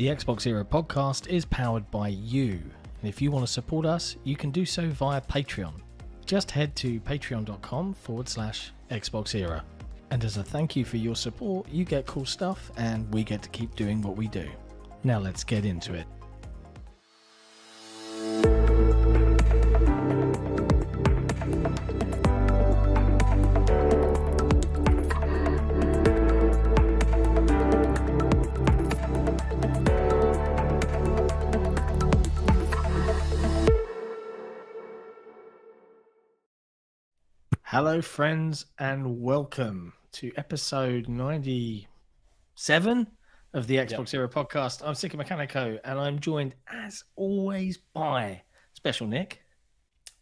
The XboxEra podcast is powered by you, and if you want to support us, you can do so via Patreon. Just head to patreon.com/XboxEra. And as a thank you for your support, you get cool stuff and we get to keep doing what we do. Now let's get into it. Hello friends and welcome to episode 97 of the XboxEra podcast. I'm Sika Mechanico and I'm joined as always by Special Nick.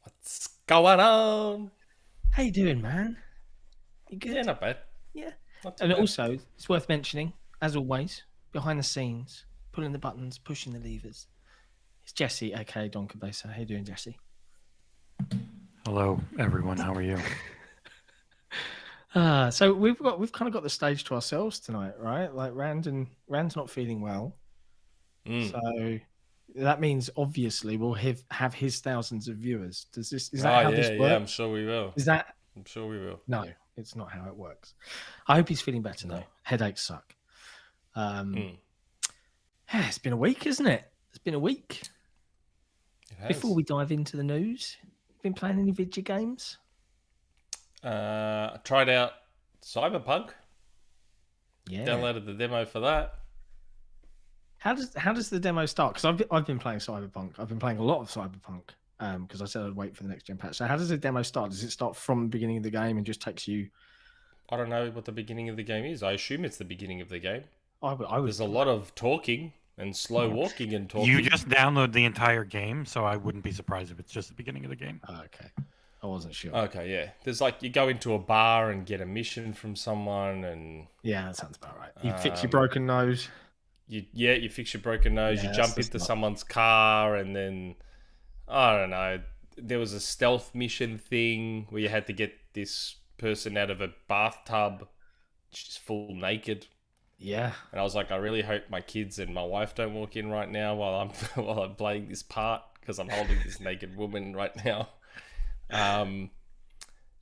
What's going on? How you doing, man? You good? Yeah, not bad. Yeah. Not too And bad. also, it's worth mentioning, as always, behind the scenes, pulling the buttons, pushing the levers, it's Jesse, aka Doncabesa. How you doing, Jesse? Hello, everyone. How are you? So we've kind of got the stage to ourselves tonight, right? Like Rand's not feeling well, so that means obviously we'll have his thousands of viewers. Is that how this works? Yeah, I'm sure we will. I'm sure we will. No, it's not how it works. I hope he's feeling better though. Headaches suck. Yeah, it's been a week, isn't it? It's been a week. It has. Before we dive into the news, been playing any video games? I tried out Cyberpunk. Yeah. Downloaded the demo for that. How does the demo start? Because I've been playing Cyberpunk. I've been playing a lot of Cyberpunk because I said I'd wait for the next gen patch. So how does the demo start? Does it start from the beginning of the game and just takes you? I don't know what the beginning of the game is. I assume it's the beginning of the game. There's There's a lot of talking and slow walking and talking. You just download the entire game, so I wouldn't be surprised if it's just the beginning of the game. Oh, okay. I wasn't sure. Okay, yeah. There's like you go into a bar and get a mission from someone, and Yeah, that sounds about right. You fix your broken nose. you fix your broken nose. Yeah, you jump that's into not- someone's car, and then I don't know. There was a stealth mission thing where you had to get this person out of a bathtub, just full naked. Yeah. And I was like, I really hope my kids and my wife don't walk in right now while I'm playing this part because I'm holding this naked woman right now.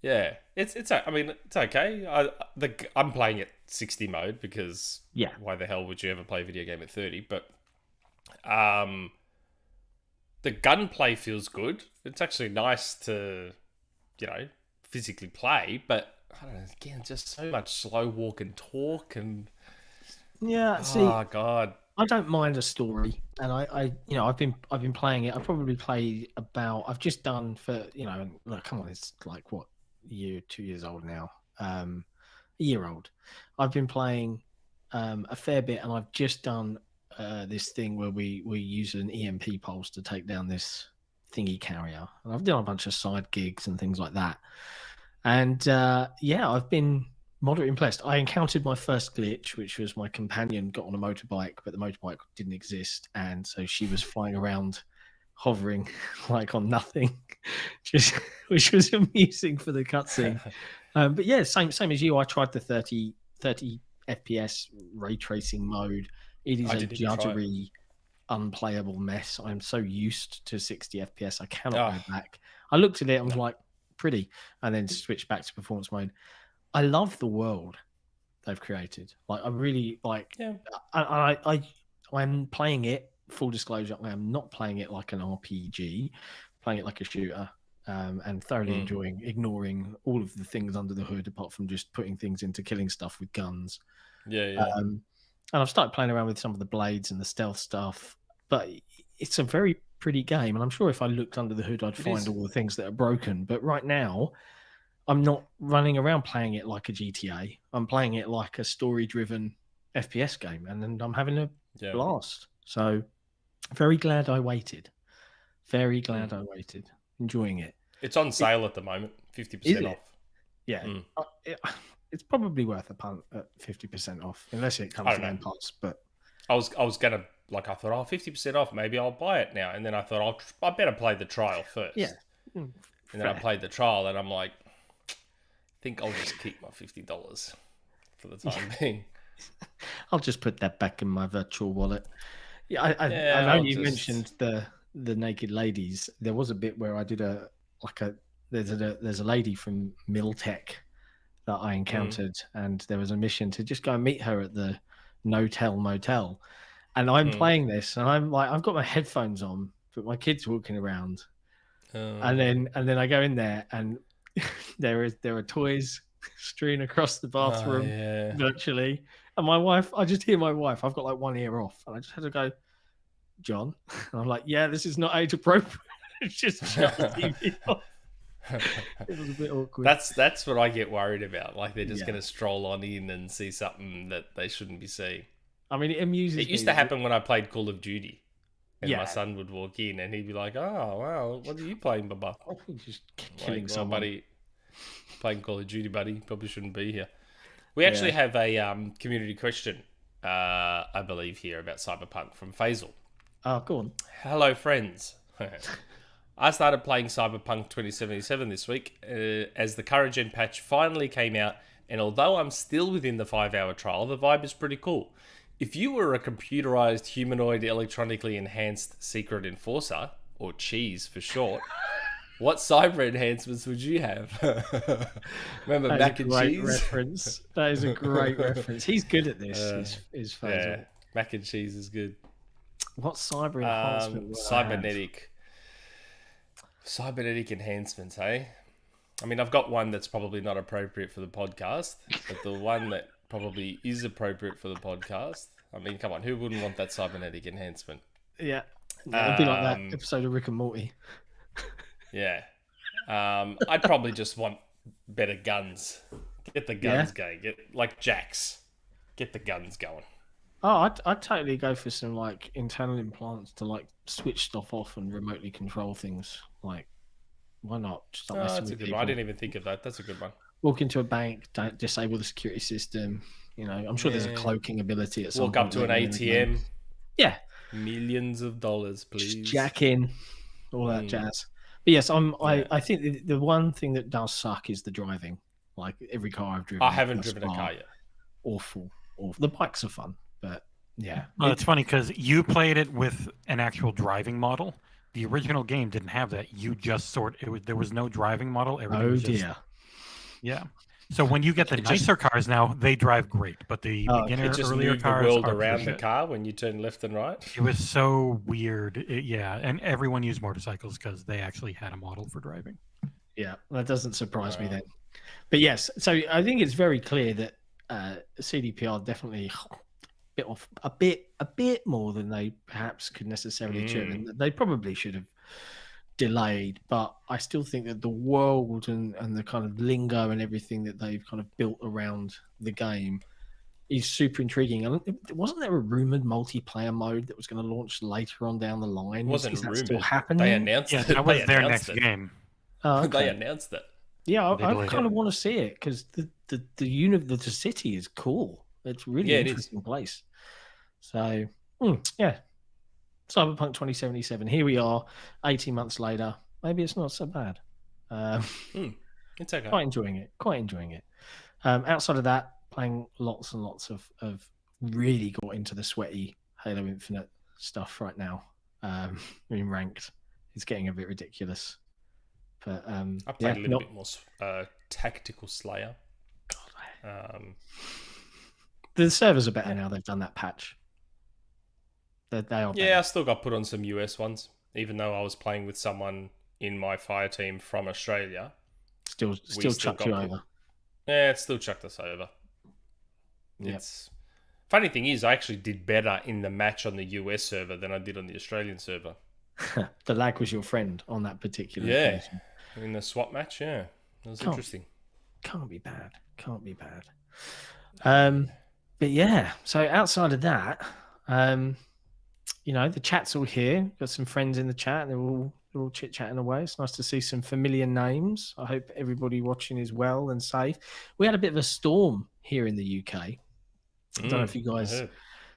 Yeah, it's okay. I'm playing at 60 mode because why the hell would you ever play a video game at 30? But the gunplay feels good. It's actually nice to physically play, but I don't know, again, just so much slow walk and talk and See, oh god. I don't mind a story, and I've been playing it. I probably played about. I've just done for look, come on, it's like what 2 years old now, a year old. I've been playing a fair bit, and I've just done this thing where we use an EMP pulse to take down this thingy carrier, and I've done a bunch of side gigs and things like that. And I've been moderately impressed. I encountered my first glitch, which was my companion got on a motorbike, but the motorbike didn't exist, and so she was flying around, hovering like on nothing, which was amusing for the cutscene. But yeah, same as you. I tried the 30 FPS ray tracing mode. It is a juddery, unplayable mess. I'm so used to 60 FPS, I cannot go back. I looked at it and was like, pretty, and then switched back to performance mode. I love the world they've created. Like, I really like. Yeah. I'm playing it. Full disclosure, I am not playing it like an RPG. Playing it like a shooter, and thoroughly enjoying, ignoring all of the things under the hood, apart from just putting things into killing stuff with guns. Yeah. And I've started playing around with some of the blades and the stealth stuff. But it's a very pretty game, and I'm sure if I looked under the hood, I'd find all the things that are broken. But right now, I'm not running around playing it like a GTA. I'm playing it like a story-driven FPS game, and then I'm having a blast. So, very glad I waited. Very glad I waited. Enjoying it. It's on sale at the moment, 50% off. Yeah. It's probably worth a punt at 50% off, unless it comes in parts. But I was gonna I thought, 50% off, maybe I'll buy it now. And then I thought, I better play the trial first. Yeah. And then I played the trial, and I'm like, I think I'll just keep my $50 for the time being. I'll just put that back in my virtual wallet. Yeah, I Yeah, know I'll you just- mentioned the naked ladies. There was a bit where I did there's a lady from Miltech that I encountered, and there was a mission to just go and meet her at the No-Tell Motel. And I'm playing this, and I'm like, I've got my headphones on, but my kid's walking around, and then I go in there, and there are toys strewn across the bathroom, yeah. virtually. And my wife, I just hear my wife. I've got like one ear off, and I just had to go, John. And I'm like, yeah, this is not age appropriate. It's just shut the TV off. It was a bit awkward. That's what I get worried about. Like they're just Yeah. going to stroll on in and see something that they shouldn't be seeing. I mean, it amuses me. It used to happen when I played Call of Duty. And Yeah. my son would walk in and he'd be like, "Oh, wow, what are you playing, Baba?" Just killing Like, someone. buddy, playing Call of Duty, buddy. Probably shouldn't be here. We actually have a community question, I believe, here about Cyberpunk from Faisal. Oh, go on. Hello, friends. I started playing Cyberpunk 2077 this week as the current gen patch finally came out, and although I'm still within the 5-hour trial, the vibe is pretty cool. If you were a computerized humanoid electronically enhanced secret enforcer, or CHE.E.S.E for short, what cyber enhancements would you have? Remember That Mac is and a great Cheese? reference. That is a great reference. He's good at this. Is Faisal. Yeah, Mac and Cheese is good. What cyber enhancement? would I have? Cybernetic enhancements, hey? I mean, I've got one that's probably not appropriate for the podcast, but the one that probably is appropriate for the podcast. I mean, come on, who wouldn't want that cybernetic enhancement? Yeah, it'd be like that episode of Rick and Morty. Yeah. I'd probably just want better guns. Get the guns going. Get like jacks. Get the guns going. Oh, I'd totally go for some like internal implants to like switch stuff off and remotely control things. Like, why not? Just stop messing That's a with good people. one. I didn't even think of that. That's a good one. Walk into a bank, don't disable the security system. You know, I'm sure there's a cloaking ability at some Walk point. up to an later in the game. ATM. Yeah. Millions of dollars, please. Just jack in, all that jazz. But yes, I think the one thing that does suck is the driving. Like every car I've driven. I haven't driven a car yet. Awful. The bikes are fun, but yeah. Well, it's funny because you played it with an actual driving model. The original game didn't have that. You just there was no driving model. Everything Oh was just, dear. yeah. So when you get the nicer cars now, they drive great, but the beginner It just earlier moved the cars world are around the shit. car when you turn left and right. It was so weird. Yeah, and everyone used motorcycles because they actually had a model for driving. Yeah, that doesn't surprise me then. But yes, so I think it's very clear that CDPR definitely bit off a bit more than they perhaps could necessarily achieve, and they probably should have delayed. But I still think that the world and the kind of lingo and everything that they've kind of built around the game is super intriguing. And wasn't there a rumored multiplayer mode that was going to launch later on down the line? It wasn't is that rumored. still happening? They announced Yeah, it. that was They their announced next it. game. Oh, okay. They announced it. Yeah, They I delayed kind it. of want to see it because the city is cool. It's a really Yeah, it is. interesting place. So yeah, Cyberpunk 2077. Here we are, 18 months later. Maybe it's not so bad. It's okay. Quite enjoying it. Outside of that, playing lots and lots of really got into the sweaty Halo Infinite stuff right now. In ranked, it's getting a bit ridiculous. But I played a little bit more Tactical Slayer. The servers are better now. They've done that patch. They are better. Yeah, I still got put on some US ones, even though I was playing with someone in my fire team from Australia. Still chucked you over. Yeah, it still chucked us over. Yep. It's funny thing is, I actually did better in the match on the US server than I did on the Australian server. The lag was your friend on that particular Yeah, occasion. in the swap match. Yeah, that was interesting. Can't be bad. But yeah, so outside of that, the chat's all here. Got some friends in the chat. They're all chit-chatting away. It's nice to see some familiar names. I hope everybody watching is well and safe. We had a bit of a storm here in the UK. I don't know if you guys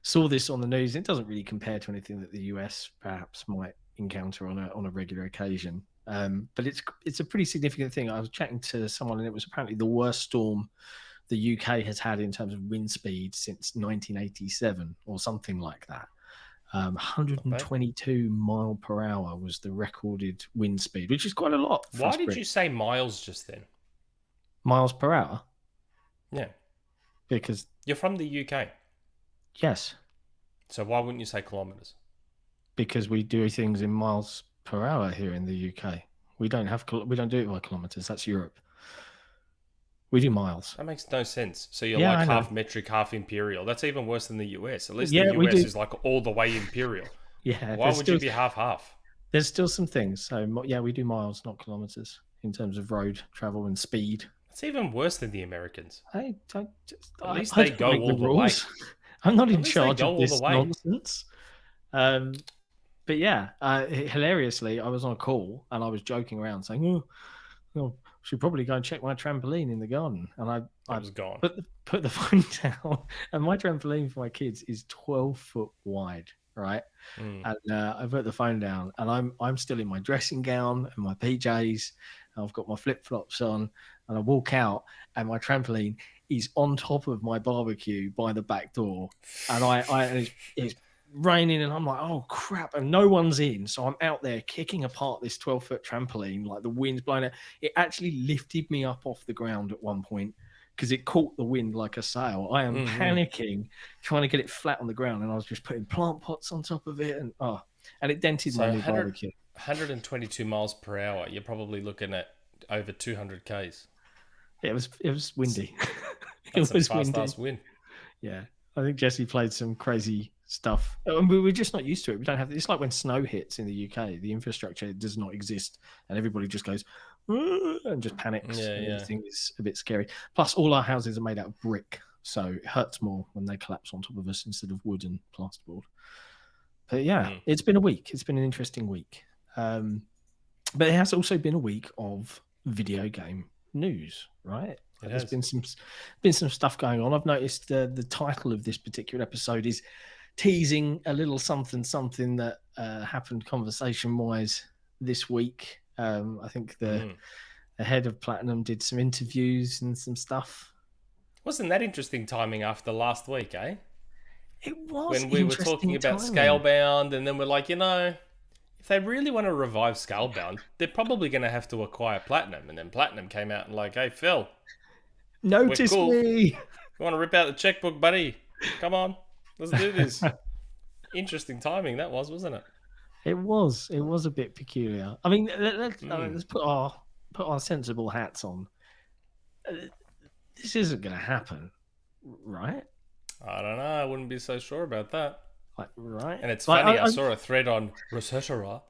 saw this on the news. It doesn't really compare to anything that the US perhaps might encounter on a regular occasion. But it's a pretty significant thing. I was chatting to someone, and it was apparently the worst storm the UK has had in terms of wind speed since 1987 or something like that. 122 mile per hour was the recorded wind speed, which is quite a lot. Why did you say miles just then? Miles per hour? Yeah. Because... You're from the UK. Yes. So why wouldn't you say kilometres? Because we do things in miles per hour here in the UK. We don't do it by kilometres. That's Europe. We do miles. That makes no sense. So you're Yeah, like I half know. metric, half imperial. That's even worse than the US. At least Yeah, the we US do. is like all the way imperial. Yeah. Why would you be half-half? There's still some things. So yeah, we do miles, not kilometres, in terms of road travel and speed. It's even worse than the Americans. At least they go all the way. I'm not At in least they charge go of all this the way. nonsense. But yeah, hilariously, I was on a call and I was joking around saying, "Oh, should probably go and check my trampoline in the garden." And I was gone. Put the phone down, and my trampoline for my kids is 12 foot wide, right? And I put the phone down, and I'm still in my dressing gown and my PJs. And I've got my flip flops on, and I walk out, and my trampoline is on top of my barbecue by the back door, and it's raining, and I'm like, oh crap, and no one's in, so I'm out there kicking apart this 12-foot trampoline, like the wind's blowing it. It actually lifted me up off the ground at one point because it caught the wind like a sail. I am panicking, trying to get it flat on the ground, and I was just putting plant pots on top of it, and it dented my new barbecue. 122 miles per hour. You're probably looking at over 200 k's. It was windy. That's a fast-ass wind. Yeah, I think Jesse played some crazy stuff. We're just not used to it. We don't have. It's like when snow hits in the UK. The infrastructure does not exist, and everybody just goes and just panics. Yeah. Everything is a bit scary. Plus, all our houses are made out of brick, so it hurts more when they collapse on top of us instead of wood and plasterboard. But yeah, It's been a week. It's been an interesting week. But it has also been a week of video game news, right? There's been some stuff going on. I've noticed the title of this particular episode is teasing a little something that happened conversation-wise this week. I think the head of Platinum did some interviews and some stuff. Wasn't that interesting timing after last week, eh? It was when we were talking about Scalebound, and then we're like, if they really want to revive Scalebound, they're probably going to have to acquire Platinum. And then Platinum came out and like, hey, Phil. Notice cool. me. You want to rip out the checkbook, buddy? Come on. Let's do this. Interesting timing that was, wasn't it? It was. It was a bit peculiar. I mean, let's put our sensible hats on. This isn't going to happen, right? I don't know. I wouldn't be so sure about that. Right. And it's funny, I saw a thread on Researchera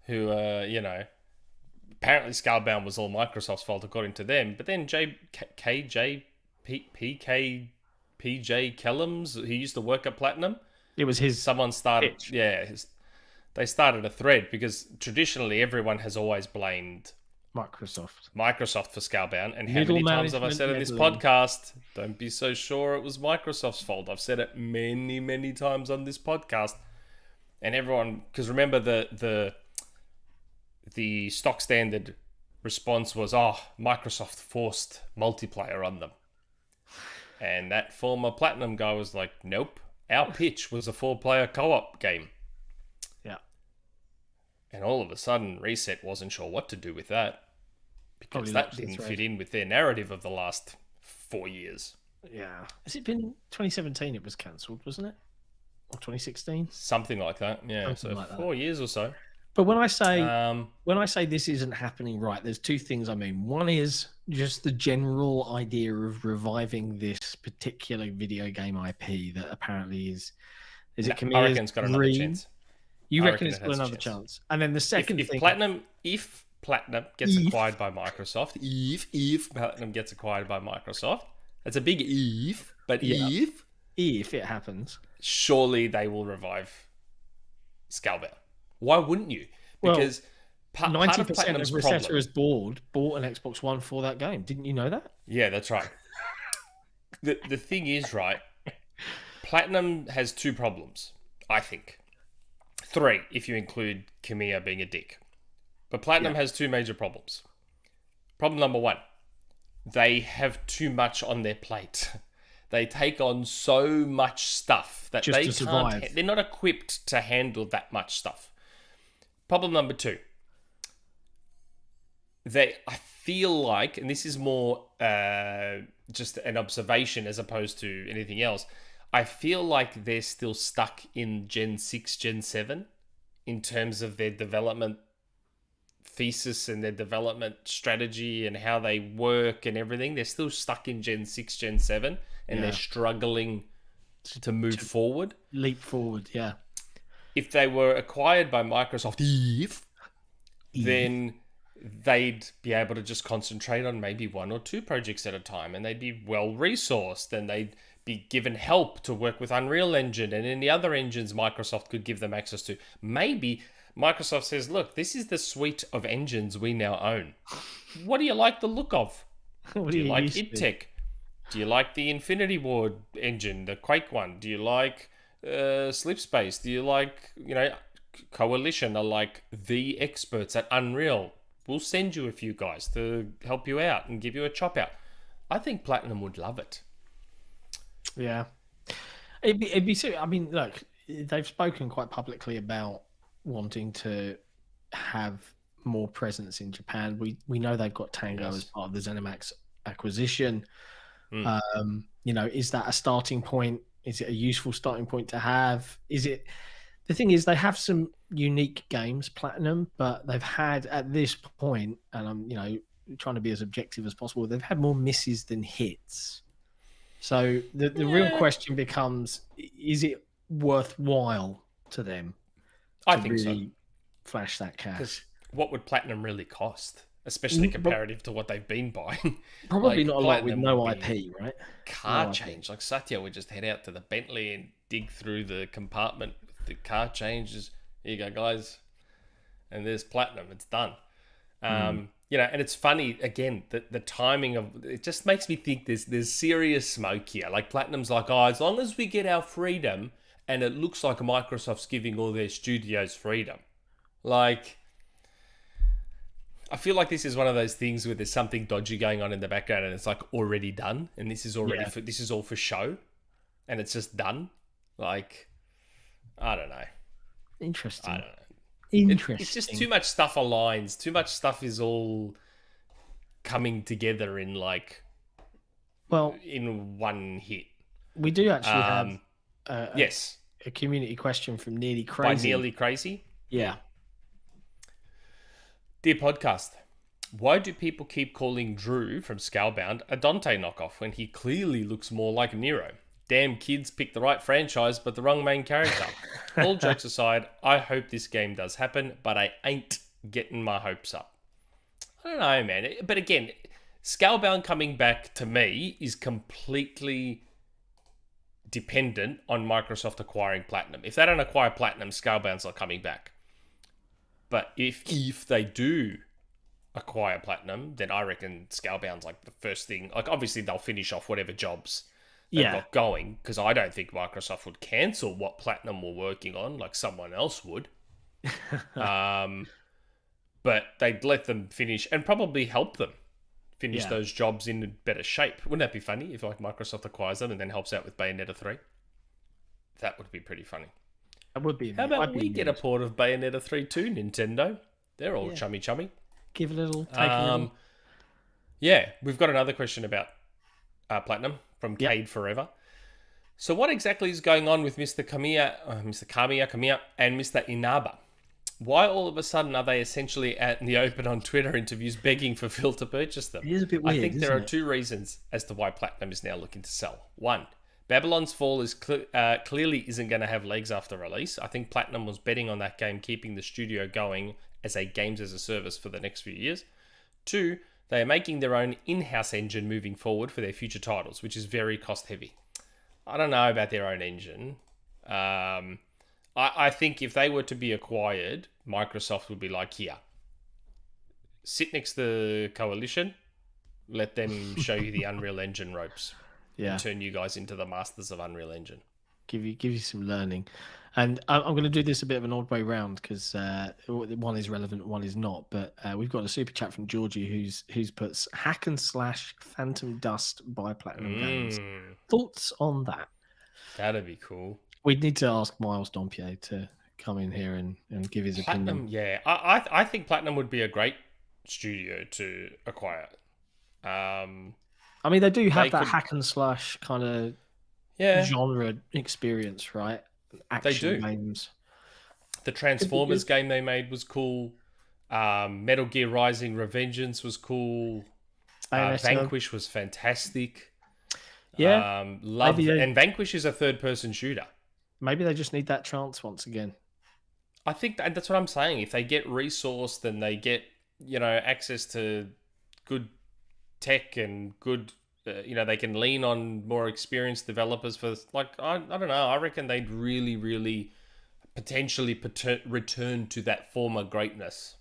who, apparently Scalebound was all Microsoft's fault according to them. But then PJ Kellums, who used to work at Platinum. It was his... Someone started... pitch. Yeah. They started a thread because traditionally everyone has always blamed Microsoft for Scalebound. And how many times have I said in this podcast, don't be so sure it was Microsoft's fault. I've said it many, many times on this podcast. And everyone, because remember the stock standard response was, Microsoft forced multiplayer on them. And that former Platinum guy was like, nope, our pitch was a 4-player co-op game. Yeah. And all of a sudden, Reset wasn't sure what to do with that. Because that didn't fit in with their narrative of the last 4 years. Yeah. Has it been 2017 it was cancelled, wasn't it? Or 2016? Something like that, yeah. Something like 4 years or so. But when I say this isn't happening right, there's two things I mean. One is just the general idea of reviving this particular video game IP that apparently is it I reckon it's got another chance. You reckon it's got another chance? And then the second if thing... If Platinum gets acquired by Microsoft, if Platinum gets acquired by Microsoft, that's a big if, but if it happens, surely they will revive Scalebound. Why wouldn't you? Because part of Platinum's of Researchera's board bought an Xbox One for that game. Didn't you know that? Yeah, that's right. The thing is, right, Platinum has 2 problems, I think. 3, if you include Kamiya being a dick. But Platinum has 2 major problems. Problem number 1, they have too much on their plate. they take on so much stuff that Just they to survive. can't. They're not equipped to handle that much stuff. Problem number 2. I feel like, and this is more just an observation as opposed to anything else, I feel like they're still stuck in Gen 6, Gen 7 in terms of their development thesis and their development strategy and how they work and everything. They're still stuck in Gen 6, Gen 7, and they're struggling to move forward. Leap forward, yeah. If they were acquired by Microsoft, then they'd be able to just concentrate on maybe 1 or 2 projects at a time, and they'd be well resourced, and they'd be given help to work with Unreal Engine and any other engines Microsoft could give them access to. Maybe Microsoft says, look, this is the suite of engines we now own. What do you like the look of? Do you like id Tech? Do you like the Infinity Ward engine, the Quake one? Do you like Slipspace? Do you like, Coalition are like the experts at Unreal? We'll send you a few guys to help you out and give you a chop out. I think Platinum would love it. Yeah. It'd be so. I mean, look, they've spoken quite publicly about wanting to have more presence in Japan. We know they've got Tango as part of the Zenimax acquisition. Is that a starting point? Is it a useful starting point to have? The thing is, they have some unique games, Platinum, but they've had at this point, and I'm trying to be as objective as possible, they've had more misses than hits. So the real question becomes: is it worthwhile to them? I think so. Flash that cash. Because what would Platinum really cost, especially comparative to what they've been buying? Probably not a lot with Platinum no would IP, right? Car change. Like Satya would just head out to the Bentley and dig through the compartment with the car changes. Here you go, guys. And there's Platinum. It's done. And it's funny, again, the timing of it just makes me think there's serious smoke here. Like Platinum's like, as long as we get our freedom, and it looks like Microsoft's giving all their studios freedom. Like, I feel like this is one of those things where there's something dodgy going on in the background, and it's like already done, and this is already this is all for show, and it's just done. Like, I don't know. Interesting. I don't know. Interesting. It's just too much stuff aligns. Too much stuff is all coming together in in one hit. We do actually have a community question from NierlyCrazy. By NierlyCrazy? Yeah. Dear podcast, why do people keep calling Drew from Scalebound a Dante knockoff when he clearly looks more like Nero? Damn kids picked the right franchise but the wrong main character. All jokes aside, I hope this game does happen, but I ain't getting my hopes up. I don't know, man. But again, Scalebound coming back to me is completely dependent on Microsoft acquiring Platinum. If they don't acquire Platinum, Scalebound's not coming back. But if they do acquire Platinum, then I reckon Scalebound's like the first thing. Like, obviously, they'll finish off whatever jobs they've got going, because I don't think Microsoft would cancel what Platinum were working on like someone else would. But they'd let them finish and probably help them finish those jobs in better shape. Wouldn't that be funny if Microsoft acquires them and then helps out with Bayonetta 3? That would be pretty funny. That would be. How about we get a port of Bayonetta 3 too, Nintendo? They're all chummy. Give a little, take a little. Yeah, we've got another question about Platinum from Cade Forever. So what exactly is going on with Mr. Kamiya, and Mr. Inaba? Why all of a sudden are they essentially out in the open on Twitter interviews begging for Phil to purchase them? It is a bit weird, I think there are 2 reasons as to why Platinum is now looking to sell. 1, Babylon's Fall is clearly isn't going to have legs after release. I think Platinum was betting on that game keeping the studio going as a games as a service for the next few years. 2, they are making their own in-house engine moving forward for their future titles, which is very cost heavy. I don't know about their own engine. I think if they were to be acquired, Microsoft would be like, here, sit next to Coalition, let them show you the Unreal Engine ropes, and turn you guys into the masters of Unreal Engine. give you some learning. And I'm going to do this a bit of an odd way round because one is relevant, one is not. But we've got a super chat from Georgie who's puts hack and slash Phantom Dust by Platinum Games. Thoughts on that? That'd be cool. We'd need to ask Miles Dompier to come in here and give his opinion. Yeah, I think Platinum would be a great studio to acquire. I mean, they do have that hack and slash kind of genre experience, right? Action games. The Transformers game they made was cool. Metal Gear Rising Revengeance was cool. Vanquish was fantastic. Yeah, and Vanquish is a third-person shooter. Maybe they just need that chance once again. I think that's what I'm saying. If they get resourced and they get access to good tech and good. They can lean on more experienced developers for I don't know. I reckon they'd really, really potentially return to that former greatness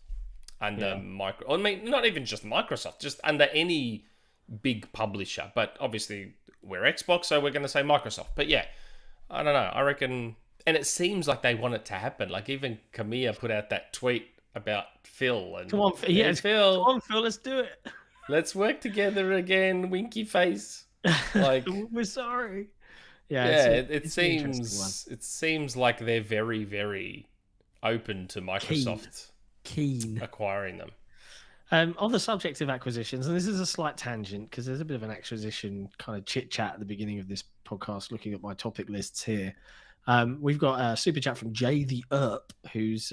under I mean, not even just Microsoft, just under any big publisher. But obviously, we're Xbox, so we're going to say Microsoft. But yeah, I don't know. I reckon, and it seems like they want it to happen. Like even Kamiya put out that tweet about Phil and come on, Phil, let's do it. Let's work together again, winky face. Like we're sorry. It seems like they're very, very open to Microsoft keen acquiring them. On the subject of acquisitions, and this is a slight tangent because there's a bit of an acquisition kind of chit chat at the beginning of this podcast. Looking at my topic lists here, we've got a super chat from Jay the Earp who's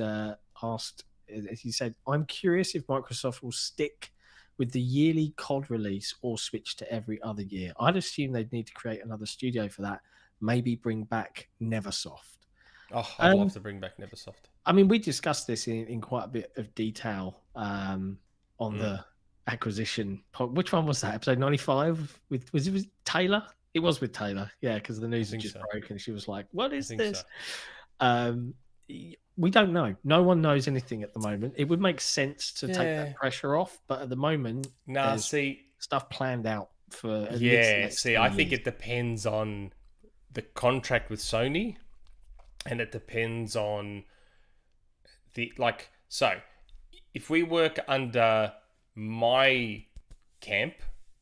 asked. He said, "I'm curious if Microsoft will stick with the yearly COD release or switch to every other year. I'd assume they'd need to create another studio for that. Maybe bring back Neversoft." Oh, I'd love to bring back Neversoft. I mean, we discussed this in quite a bit of detail on the acquisition. Which one was that? Episode 95? Was it with Taylor? It was with Taylor, yeah, because the news had just broke and she was like, "What is this?" So. We don't know. No one knows anything at the moment. It would make sense to take that pressure off, but at the moment, stuff planned out for at least the next 3 I think years. it depends on the contract with Sony, and it depends on so if we work under my camp,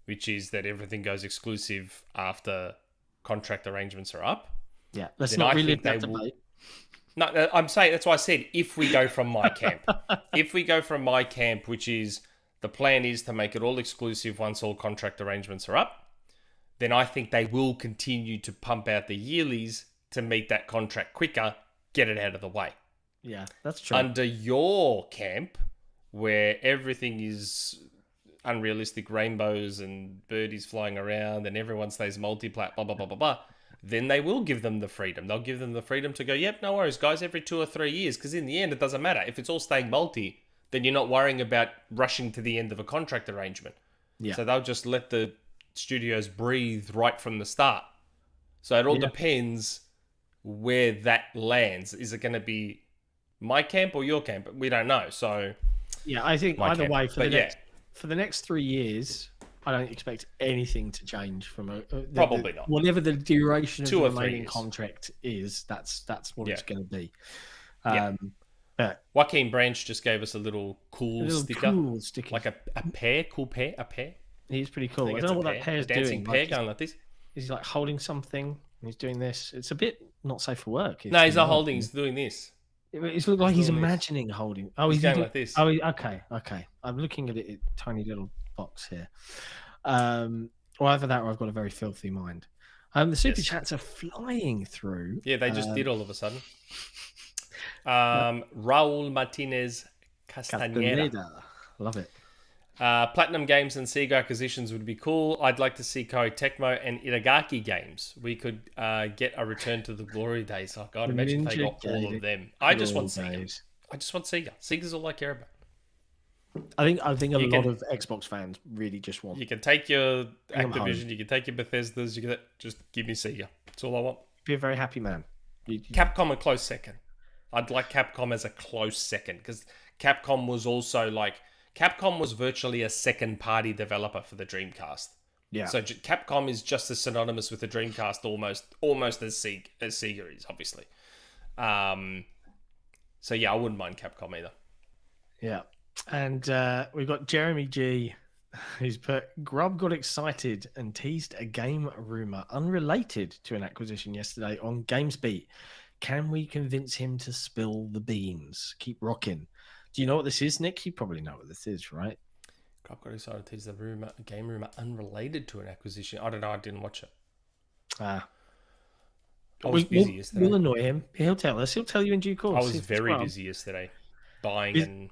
which is that everything goes exclusive after contract arrangements are up. Yeah, let's not relive that debate. No, I'm saying that's why I said if we go from my camp. If we go from my camp, which is the plan is to make it all exclusive once all contract arrangements are up, then I think they will continue to pump out the yearlies to meet that contract quicker, get it out of the way. Yeah, that's true. Under your camp, where everything is unrealistic rainbows and birdies flying around and everyone stays multi-plat, blah, blah, blah, blah, blah, then they will give them the freedom. They'll give them the freedom to go, yep, no worries, guys, every 2 or 3 years, because in the end, it doesn't matter. If it's all staying multi, then you're not worrying about rushing to the end of a contract arrangement. Yeah. So they'll just let the studios breathe right from the start. So it all depends where that lands. Is it going to be my camp or your camp? We don't know. So yeah, I think either way, for the next 3 years, I don't expect anything to change from probably not. Whatever the duration of the remaining contract is, that's what it's going to be. But Joaquin Branch just gave us a little cool sticker, like a pear. He's pretty cool. I don't know what that pear's doing. Dancing pear going like this. He's like holding something. And he's doing this. It's a bit not safe for work. No, he's not holding. He's doing this. It's looked like he's imagining holding. Oh, he's going like this. Oh, okay. I'm looking at it in a tiny little box here. Or either that, or I've got a very filthy mind. The super chats are flying through. Yeah, they just did all of a sudden. Raul Martinez Castaneda. Love it. Platinum Games and Sega acquisitions would be cool. I'd like to see Koei Tecmo and Itagaki games. We could get a return to the glory days. Oh God, imagine if they got all of them. I just want Sega. I just want Sega. Sega's all I care about. I think a lot of Xbox fans really just want. You can take your Activision, you can take your Bethesdas, you can just give me Sega. That's all I want. Be a very happy man. Capcom a close second. I'd like Capcom as a close second because Capcom was also Capcom was virtually a second party developer for the Dreamcast. Yeah. So Capcom is just as synonymous with the Dreamcast, almost as Sega is, obviously. So yeah, I wouldn't mind Capcom either. Yeah. And we've got Jeremy G, who's put, Grub got excited and teased a game rumor unrelated to an acquisition yesterday on GamesBeat. Can we convince him to spill the beans? Keep rocking. Do you know what this is, Nick? You probably know what this is, right? Grub got excited to tease a game rumor unrelated to an acquisition. I don't know. I didn't watch it. I was busy yesterday. We'll annoy him. He'll tell us. He'll tell you in due course. I was very busy yesterday, buying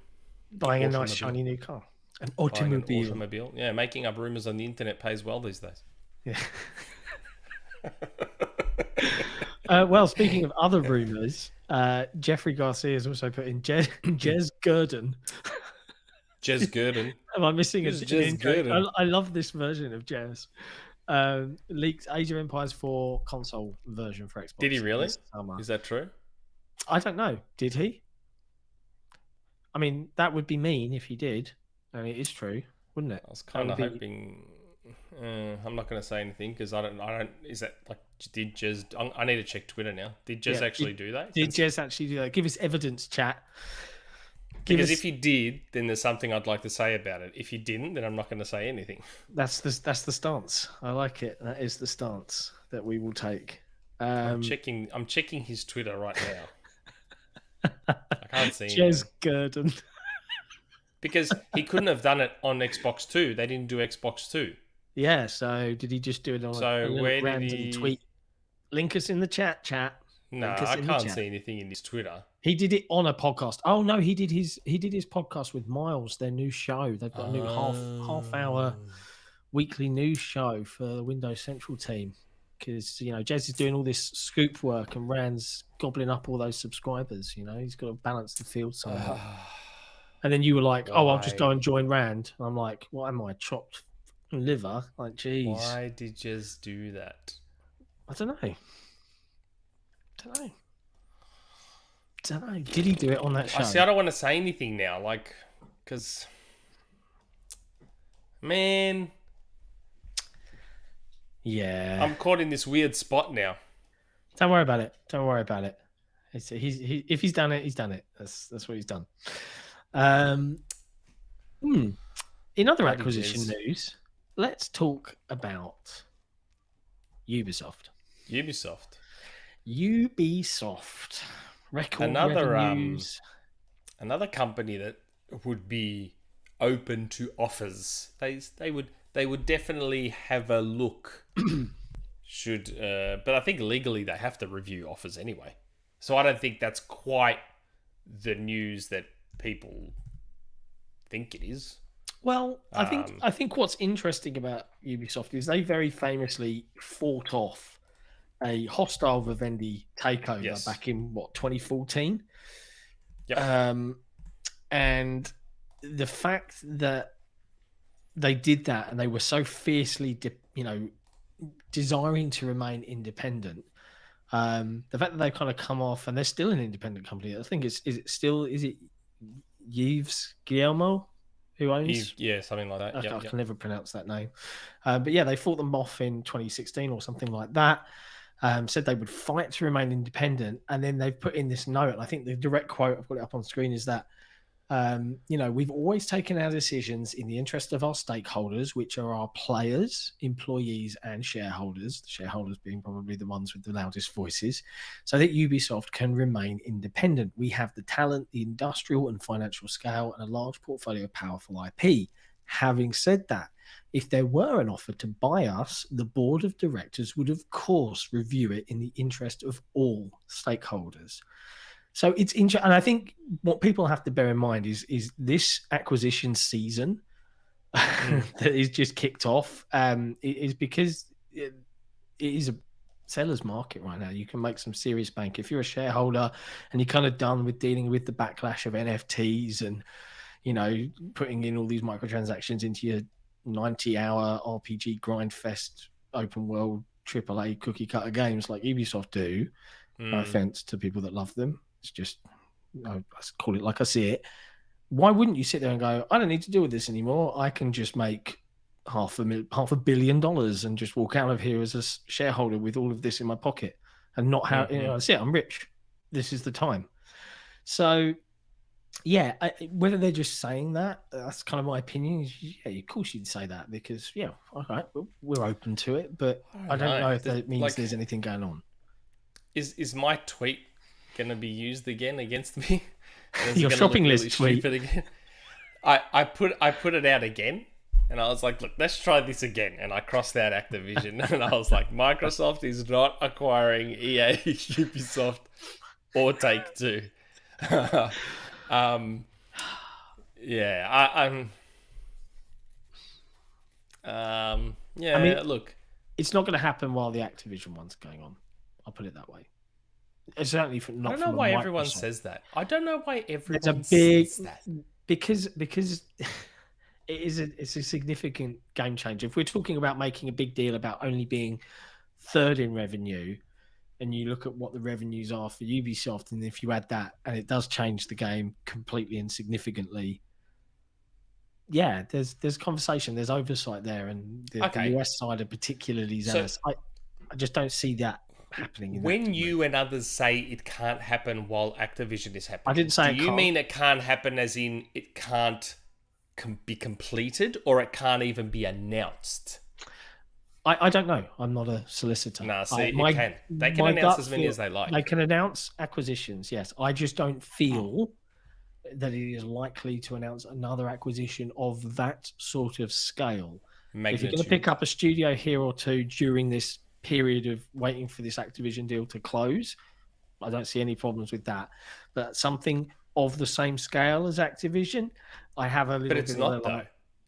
a nice shiny new car, an automobile. Yeah, making up rumors on the internet pays well these days. Yeah. Well, speaking of other rumors, Jeffrey Garcia has also put in Jez Gurdon. Jez Gurdon. Am I missing a Jez Gurdon? I love this version of Jez. Leaked Age of Empires 4 console version for Xbox. Did he really? Is that true? I don't know. Did he? I mean, that would be mean if he did. I mean, it is true, wouldn't it? I was kind of hoping. I'm not going to say anything because I don't. Is that like? Did Jez? I need to check Twitter now. Did Jez actually do that? Did Jez actually do that? Give us evidence, chat. Because if he did, then there's something I'd like to say about it. If he didn't, then I'm not going to say anything. That's the stance. I like it. That is the stance that we will take. I'm checking his Twitter right now. I can't see Jez Gurdon. Because he couldn't have done it on Xbox 2. They didn't do Xbox 2. Yeah, so did he just do it on a where did he tweet? Link us in the chat. No, I can't see anything in his Twitter. He did it on a podcast. Oh no, he did his podcast with Miles, their new show. They've got a new half hour weekly news show for the Windows Central team. Because, you know, Jez is doing all this scoop work and Rand's gobbling up all those subscribers, you know. He's got to balance the field somehow. And then you were like, oh, I'll just go and join Rand. And I'm like, what am I, chopped liver? Like, geez. Why did Jez do that? I don't know. Did he do it on that show? I don't want to say anything now, like, because, man, yeah, I'm caught in this weird spot now. Don't worry about it. If he's done it, he's done it. That's what he's done. In other acquisition news, let's talk about Ubisoft. Record revenues. Another company that would be open to offers. They would definitely have a look. But I think legally they have to review offers anyway. So I don't think that's quite the news that people think it is. Well, I think what's interesting about Ubisoft is they very famously fought off a hostile Vivendi takeover back in 2014. Yep. And the fact that they did that and they were so fiercely, desiring to remain independent. The fact that they've kind of come off and they're still an independent company. I think is it Yves Guillermo who owns? Yeah, something like that. I can never pronounce that name. But yeah, they fought them off in 2016 or something like that. Said they would fight to remain independent, and then they've put in this note, and I think the direct quote, I've got it up on screen, is that we've always taken our decisions in the interest of our stakeholders, which are our players, employees, and shareholders, the shareholders being probably the ones with the loudest voices, so that Ubisoft can remain independent. We have the talent, the industrial and financial scale, and a large portfolio of powerful IP. Having said that, if there were an offer to buy us, the board of directors would, of course, review it in the interest of all stakeholders. So it's interesting. And I think what people have to bear in mind is this acquisition season that is just kicked off is because it is a seller's market right now. You can make some serious bank. If you're a shareholder and you're kind of done with dealing with the backlash of NFTs and, putting in all these microtransactions into your 90-hour RPG grind fest open world AAA cookie cutter games like Ubisoft do. No offense to people that love them. It's just, I call it like I see it. Why wouldn't you sit there and go, I don't need to deal with this anymore. I can just make $500 million and just walk out of here as a shareholder with all of this in my pocket and not how that's it. I'm rich. This is the time. So, yeah, whether they're just saying that, that's kind of my opinion. Yeah, of course you'd say that because, yeah, all right, we're open to it, but I don't know if that means there's anything going on. Is my tweet going to be used again against me? Your shopping list tweet. Again? I put it out again, and I was like, look, let's try this again. And I crossed out Activision, and I was like, Microsoft is not acquiring EA, Ubisoft, or Take-Two. I'm look, it's not going to happen while the Activision one's going on. I'll put it that way. It's certainly not. I don't know why everyone says that. I don't know why everyone says that. Because it's a significant game changer. If we're talking about making a big deal about only being third in revenue, and you look at what the revenues are for Ubisoft, and if you add that, and it does change the game completely and significantly, yeah, there's conversation, there's oversight there, and the US side are particularly zealous. I just don't see that happening. When you and others say it can't happen while Activision is happening, I didn't say do you mean it can't happen as in it can't be completed, or it can't even be announced? I don't know. I'm not a solicitor. No, see, it can. They can announce as many as they like. They can announce acquisitions, yes. I just don't feel that it is likely to announce another acquisition of that sort of scale. Magnitude. If you're going to pick up a studio here or two during this period of waiting for this Activision deal to close, I don't see any problems with that. But something of the same scale as Activision, I have a little bit. But it's not, though.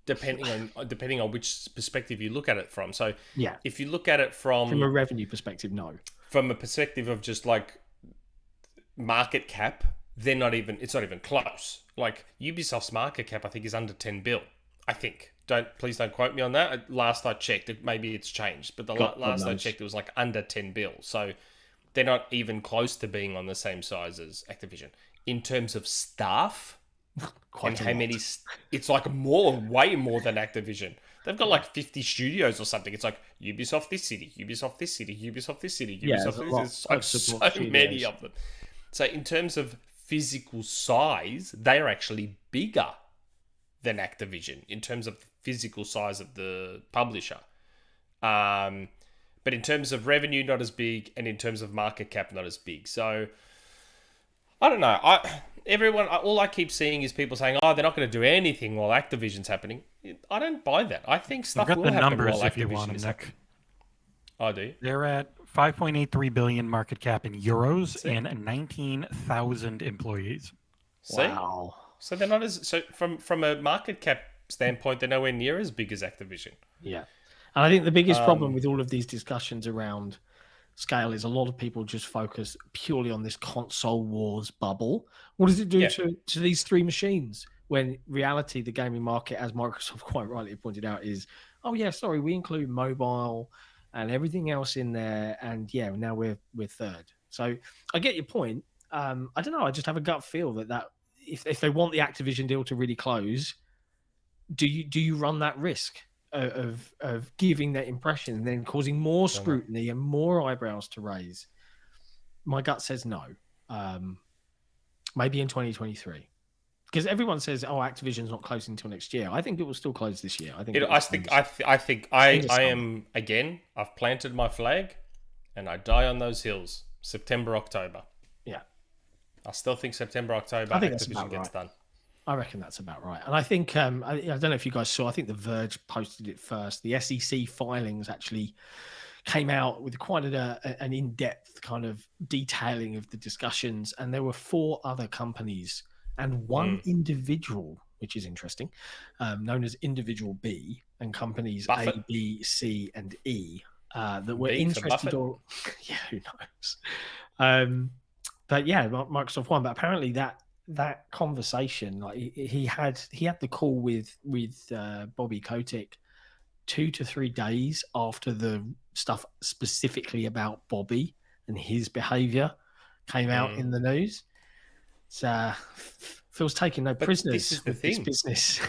Depending on which perspective you look at it from. So yeah, if you look at it from a revenue perspective, no. From a perspective of just like market cap, it's not even close. Like Ubisoft's market cap, I think, is under 10 bill. I think. Please don't quote me on that. Last I checked, maybe it's changed, but last I checked, it was like under 10 bill. So they're not even close to being on the same size as Activision in terms of staff. Quite and how many? It's like way more than Activision. They've got like 50 studios or something. It's like Ubisoft this city, Ubisoft this city, Ubisoft this city, Ubisoft this. There's like so many of them. So in terms of physical size, they are actually bigger than Activision in terms of physical size of the publisher. But in terms of revenue, not as big, and in terms of market cap, not as big. So I don't know. All I keep seeing is people saying, "Oh, they're not going to do anything while Activision's happening." I don't buy that. I think stuff will happen numbers while if you Activision want them, is Nick. happening. I do. They're at 5.83 billion market cap in euros and 19,000 employees. Wow. So they're not as from a market cap standpoint, they're nowhere near as big as Activision. Yeah, and I think the biggest problem with all of these discussions around scale is a lot of people just focus purely on this console wars bubble. What does it do to these three machines? When reality, the gaming market, as Microsoft quite rightly pointed out, is, we include mobile and everything else in there, and now we're third. So I get your point. I don't know. I just have a gut feel that if they want the Activision deal to really close, do you run that risk of giving that impression and then causing more scrutiny and more eyebrows to raise? My gut says no. Maybe in 2023, because everyone says, "Oh, Activision's not closing until next year." I think it will still close this year. I am again. I've planted my flag, and I die on those hills. September, October. Yeah, I still think September, October. I think Activision gets done. I reckon that's about right. And I think, I don't know if you guys saw, I think The Verge posted it first. The SEC filings actually came out with quite an in-depth kind of detailing of the discussions. And there were 4 other companies and one individual, which is interesting, known as Individual B, and companies Buffett. A, B, C, and E that were interested. Or who knows? But Microsoft won. But apparently that conversation, like he had the call with Bobby Kotick 2 to 3 days after the stuff specifically about Bobby and his behavior came out in the news. So Phil's taking no prisoners this is the with thing. this business.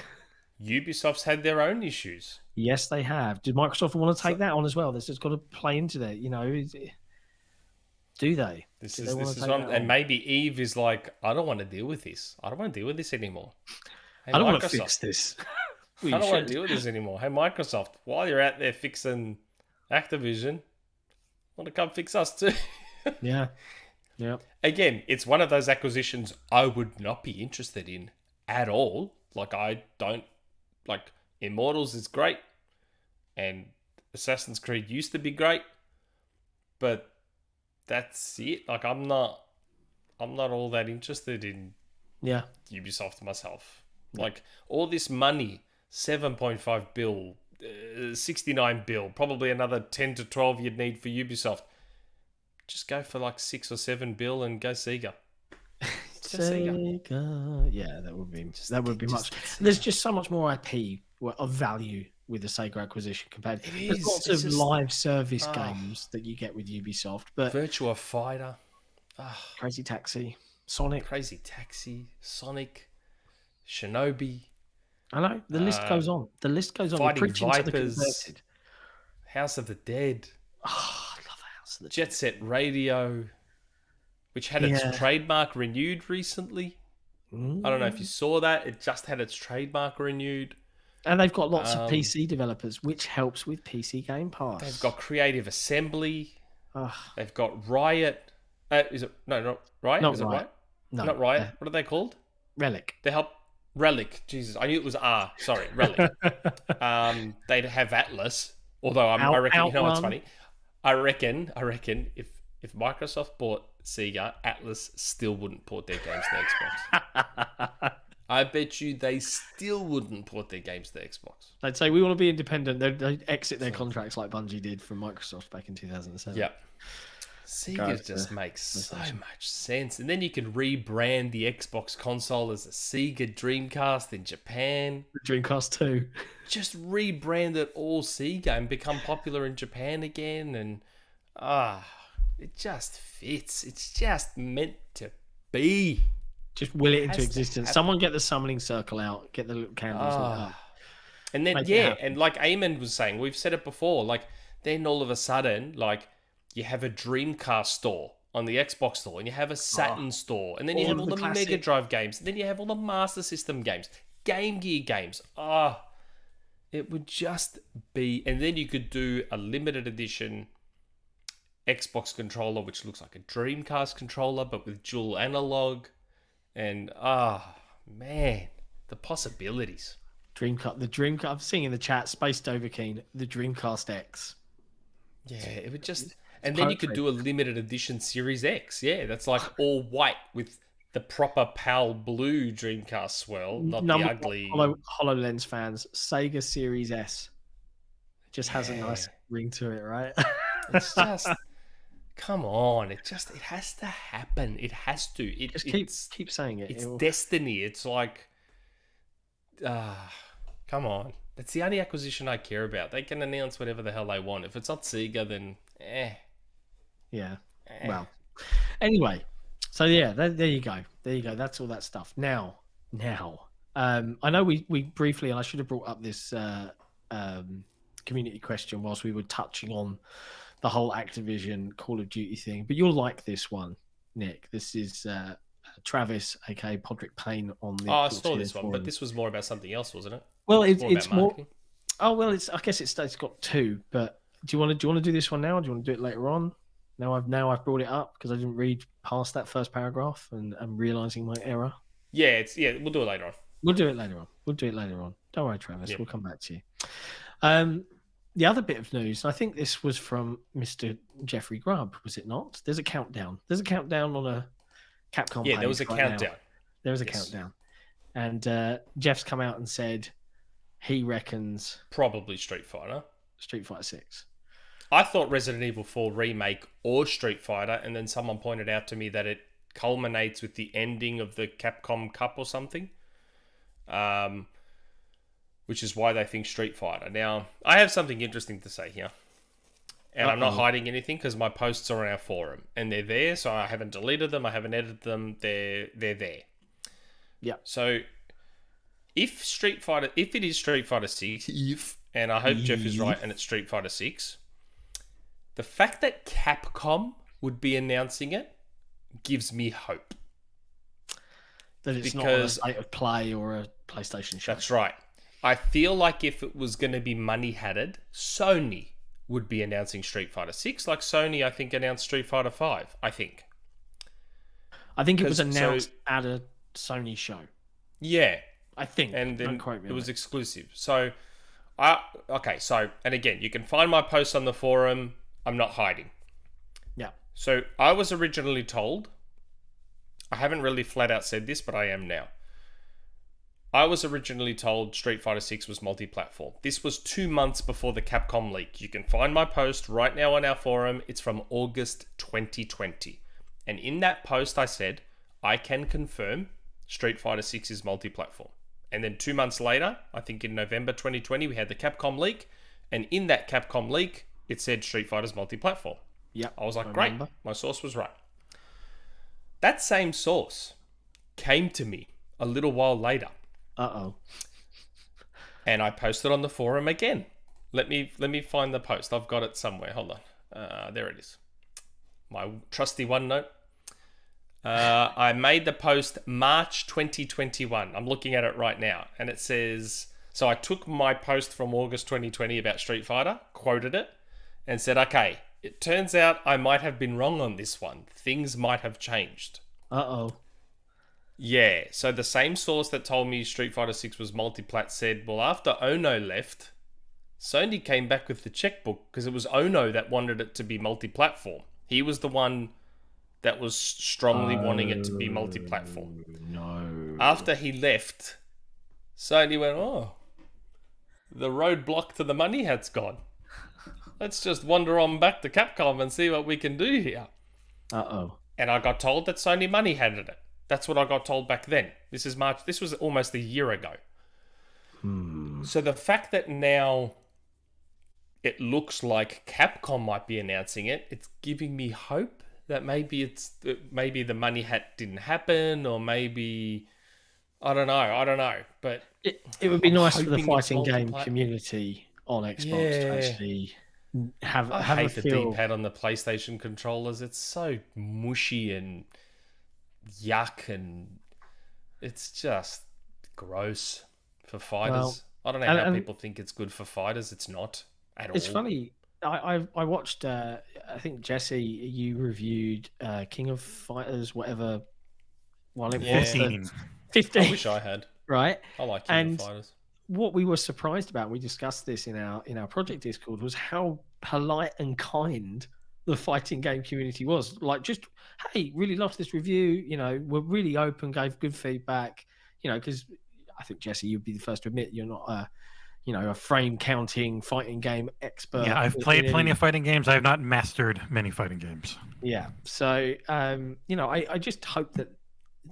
Ubisoft's had their own issues. Yes, they have. Did Microsoft want to take that on as well? This has got to play into that. Do they? This Do is they want this to is take one, that and on? maybe Eve is like, I don't want to deal with this. I don't want to deal with this anymore. Hey, I don't want to Microsoft, fix this. I don't want to deal with this anymore. Hey, Microsoft, while you're out there fixing Activision, want to come fix us too? Yeah. Again, it's one of those acquisitions I would not be interested in at all. Like, I don't like Immortals is great, and Assassin's Creed used to be great, but that's it. Like, I'm not all that interested in Ubisoft myself. Like, all this money, 7.5 bill, 69 bill, probably another 10 to 12 you'd need for Ubisoft. Just go for like 6 or 7 bill and go Sega. Sega. Yeah, that would be much. There's just so much more IP of value with the Sega acquisition compared. There's lots of live service games that you get with Ubisoft, but Virtua Fighter, Crazy Taxi, Sonic, Shinobi. I know the list goes on. The list goes on. Fighting Vipers, House of the Dead. Oh, I love House of the Jet Set Radio, which had its trademark renewed recently. I don't know if you saw that. It just had its trademark renewed. And they've got lots of PC developers, which helps with PC Game Pass. They've got Creative Assembly. They've got Riot. Is it not Riot? Not is it Riot. Riot? No, not Riot. What are they called? Relic. They help Relic. Jesus, I knew it was R. Sorry, Relic. They'd have Atlas. Although I reckon, you know what's funny? I reckon if Microsoft bought Sega, Atlas still wouldn't port their games to Xbox. I bet you they still wouldn't port their games to Xbox. They'd say, we want to be independent. They'd exit their contracts like Bungie did from Microsoft back in 2007. Yeah. Sega just makes so much sense. And then you can rebrand the Xbox console as a Sega Dreamcast in Japan. The Dreamcast 2. Just rebrand it all Sega and become popular in Japan again. And it just fits. It's just meant to be. Just will it into existence. Someone get the summoning circle out. Get the little candles lit up. And then, and like Eamon was saying, we've said it before, like, then all of a sudden, like, you have a Dreamcast store on the Xbox store, and you have a Saturn store, and then you have all the Mega Drive games, and then you have all the Master System games, Game Gear games. It would just be... And then you could do a limited edition Xbox controller, which looks like a Dreamcast controller, but with dual analog. And, man, the possibilities. Dreamcast. I'm seeing in the chat, Space Overkeen, the Dreamcast X. Yeah, it would just... And then you could do a limited edition Series X. Yeah, that's like all white with the proper PAL blue Dreamcast swirl, not the ugly... HoloLens fans, Sega Series S. It just has a nice ring to it, right? It's just... Come on, it has to happen. It has to. Keep saying it. It's destiny. It's like, come on. That's the only acquisition I care about. They can announce whatever the hell they want. If it's not Sega, then Yeah. Well, anyway, so yeah, there you go. There you go. That's all that stuff. Now, I know we briefly, and I should have brought up this community question whilst we were touching on the whole Activision Call of Duty thing, but you'll like this one, Nick. This is Travis, aka PoderickPayne, on the. I saw this one, but this was more about something else, wasn't it? Well, it's more. Oh well, I guess it's got two. But do you want to do this one now? Or do you want to do it later on? Now I've brought it up because I didn't read past that first paragraph and I'm realizing my error. Yeah, we'll do it later on. We'll do it later on. Don't worry, Travis. We'll come back to you. The other bit of news, I think this was from Mr. Jeffrey Grubb, was it not? There's a countdown. There's a countdown on a Capcom page. Yeah, there was a countdown. There was a countdown. And Jeff's come out and said he reckons... Probably Street Fighter 6. I thought Resident Evil 4 Remake or Street Fighter, and then someone pointed out to me that it culminates with the ending of the Capcom Cup or something. Which is why they think Street Fighter. Now, I have something interesting to say here. And I'm not hiding anything because my posts are on our forum. And they're there, so I haven't deleted them. I haven't edited them. They're there. Yeah. So, if it is Street Fighter 6, and I hope Jeff is right and it's Street Fighter 6, the fact that Capcom would be announcing it gives me hope. That it's not a state of play or a PlayStation show. That's right. I feel like if it was going to be money-hatted, Sony would be announcing Street Fighter 6, like Sony, I think, announced Street Fighter 5, I think. I think it was announced at a Sony show. Yeah. I think. And then don't quote me it on was it. exclusive. So, and again, you can find my posts on the forum. I'm not hiding. Yeah. So, I was originally told, I haven't really flat out said this, but I am now. I was originally told Street Fighter 6 was multi-platform. This was 2 months before the Capcom leak. You can find my post right now on our forum. It's from August 2020. And in that post, I said, I can confirm Street Fighter 6 is multi-platform. And then 2 months later, I think in November 2020, we had the Capcom leak. And in that Capcom leak, it said Street Fighter's multi-platform. Yeah. I was like, great, my source was right. That same source came to me a little while later. Uh-oh. And I posted on the forum again. Let me find the post. I've got it somewhere. Hold on. There it is. My trusty OneNote. I made the post March 2021. I'm looking at it right now. And it says... So I took my post from August 2020 about Street Fighter, quoted it, and said, okay, it turns out I might have been wrong on this one. Things might have changed. Uh-oh. Yeah, so the same source that told me Street Fighter 6 was multiplat said, well, after Ono left, Sony came back with the checkbook because it was Ono that wanted it to be multi-platform. He was the one that was strongly wanting it to be multi-platform. No. After he left, Sony went, oh, the roadblock to the money hat's gone. Let's just wander on back to Capcom and see what we can do here. Uh-oh. And I got told that Sony money hatted it. That's what I got told back then. This is March. This was almost a year ago. So the fact that now it looks like Capcom might be announcing it, it's giving me hope that maybe the money hat didn't happen, or maybe I don't know. But it would be nice for the hoping fighting it's game multiplat- community on Xbox to actually have I have a hate the feel. D-pad on the PlayStation controllers. It's so mushy and yuck, and it's just gross for fighters. Well, I don't know how people think it's good for fighters. It's not at all. It's funny. I watched. I think Jesse, you reviewed King of Fighters, whatever. Well, it was 15. 15. I wish I had. Right. I like King of Fighters. What we were surprised about, we discussed this in our project Discord, was how polite and kind the fighting game community was. Like, just, hey, really loved this review. You know, we're really open, gave good feedback. You know, because I think Jesse, you'd be the first to admit you're not a frame counting fighting game expert. Yeah, I've played plenty of fighting games. I have not mastered many fighting games. Yeah. So, I just hope that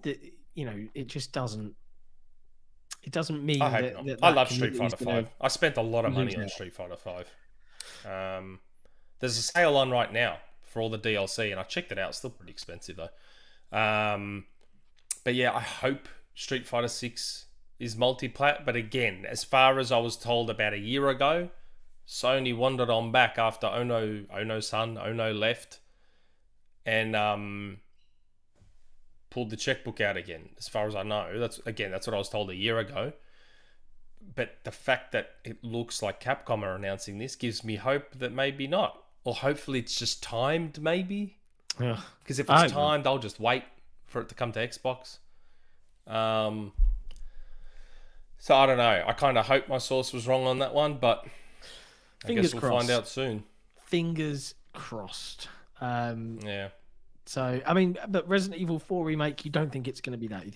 it just doesn't. It doesn't mean I hope not. that I love Street community's Fighter 5. I spent a lot of money on Street Fighter 5. There's a sale on right now for all the DLC, and I checked it out. It's still pretty expensive, though. But yeah, I hope Street Fighter 6 is multi-plat. But again, as far as I was told about a year ago, Sony wandered on back after Ono left, and pulled the checkbook out again, as far as I know. That's what I was told a year ago. But the fact that it looks like Capcom are announcing this gives me hope that maybe not. Or hopefully it's just timed, maybe. Yeah. Because if it's timed, I'll just wait for it to come to Xbox. So I don't know. I kind of hope my source was wrong on that one, but I guess we'll find out soon. Fingers crossed. Yeah. So, I mean, but Resident Evil 4 Remake, you don't think it's going to be that?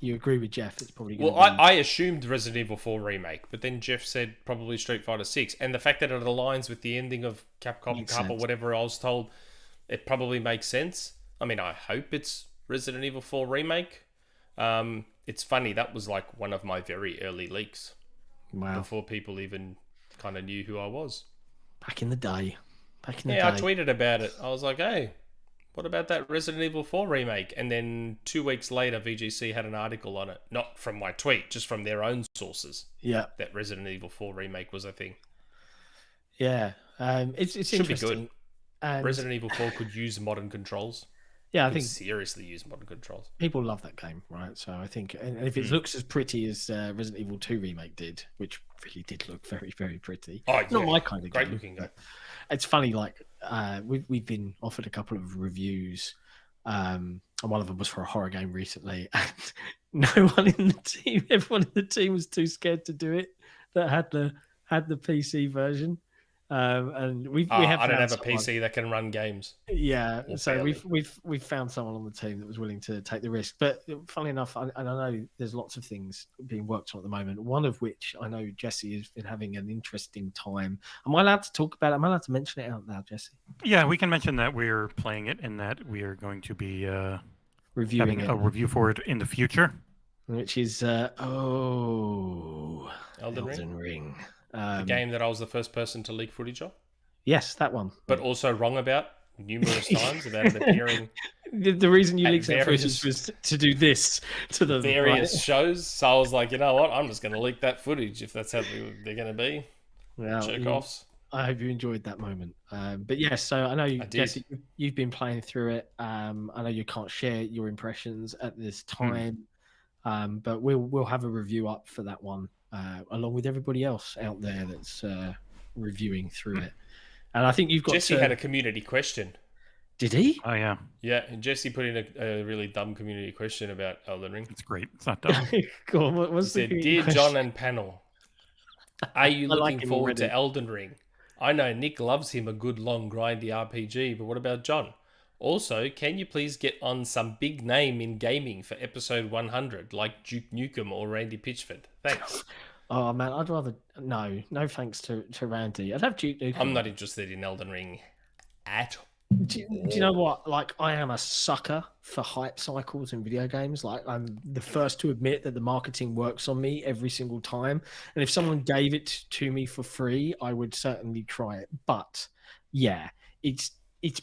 You agree with Jeff, it's probably going to be... I assumed Resident Evil 4 Remake, but then Jeff said probably Street Fighter 6. And the fact that it aligns with the ending of Capcom Cup or whatever I was told, it probably makes sense. I mean, I hope it's Resident Evil 4 Remake. It's funny, that was like one of my very early leaks. Wow. Before people even kind of knew who I was. Back in the day. I tweeted about it. I was like, hey... What about that Resident Evil 4 remake? And then 2 weeks later, VGC had an article on it. Not from my tweet, just from their own sources. Yeah. That Resident Evil 4 remake was a thing. Yeah. It's Should be interesting. good. And Resident Evil 4 could use modern controls. yeah, I Could think seriously use modern controls. people love that game, right? So I think, and if it looks as pretty as Resident Evil 2 remake did, which really did look very, very pretty. Oh, Not my kind of great game. looking game. It's funny, like we've been offered a couple of reviews, and one of them was for a horror game recently, and no one in the team, everyone in the team was too scared to do it. That had the PC version, and we have. I don't have a someone. PC that can run games. Yeah, Or so barely. we've found someone on the team that was willing to take the risk. But funnily enough, and I know there's lots of things being worked on at the moment. One of which I know Jesse has been having an interesting time. Am I allowed to talk about it? Am I allowed to mention it out loud, Jesse? Yeah, we can mention that we're playing it and that we are going to be Reviewing having a it, review for it in the future. which is Elden Ring. The game that I was the first person to leak footage of, Yes, that one. but also wrong about numerous times about it appearing The reason you at leaked that various- footage was to do this to the various shows. So I was like, you know what? I'm just going to leak that footage if that's how they're going to be. Well, Jerk-offs. I hope you enjoyed that moment. But yes, so I know did. Jesse, you've been playing through it. I know you can't share your impressions at this time, but we'll have a review up for that one, along with everybody else out there that's reviewing through it. And I think you've got. Jesse had a community question. Did he? Oh yeah, Yeah, and Jesse put in a really dumb community question about Elden Ring. it's great. It's not dumb. Go on, He what's the said, "Dear John and panel, are you I like looking him forward already. to Elden Ring? I know Nick loves him a good long grindy RPG, but what about John? Also, can you please get on some big name in gaming for episode 100, like Duke Nukem or Randy Pitchford? Thanks. Oh man, I'd rather no thanks to Randy. I'd have Duke Nukem. I'm not interested in Elden Ring at all. Do you know what? Like, I am a sucker for hype cycles in video games. Like, I'm the first to admit that the marketing works on me every single time. And if someone gave it to me for free, I would certainly try it. But yeah, it's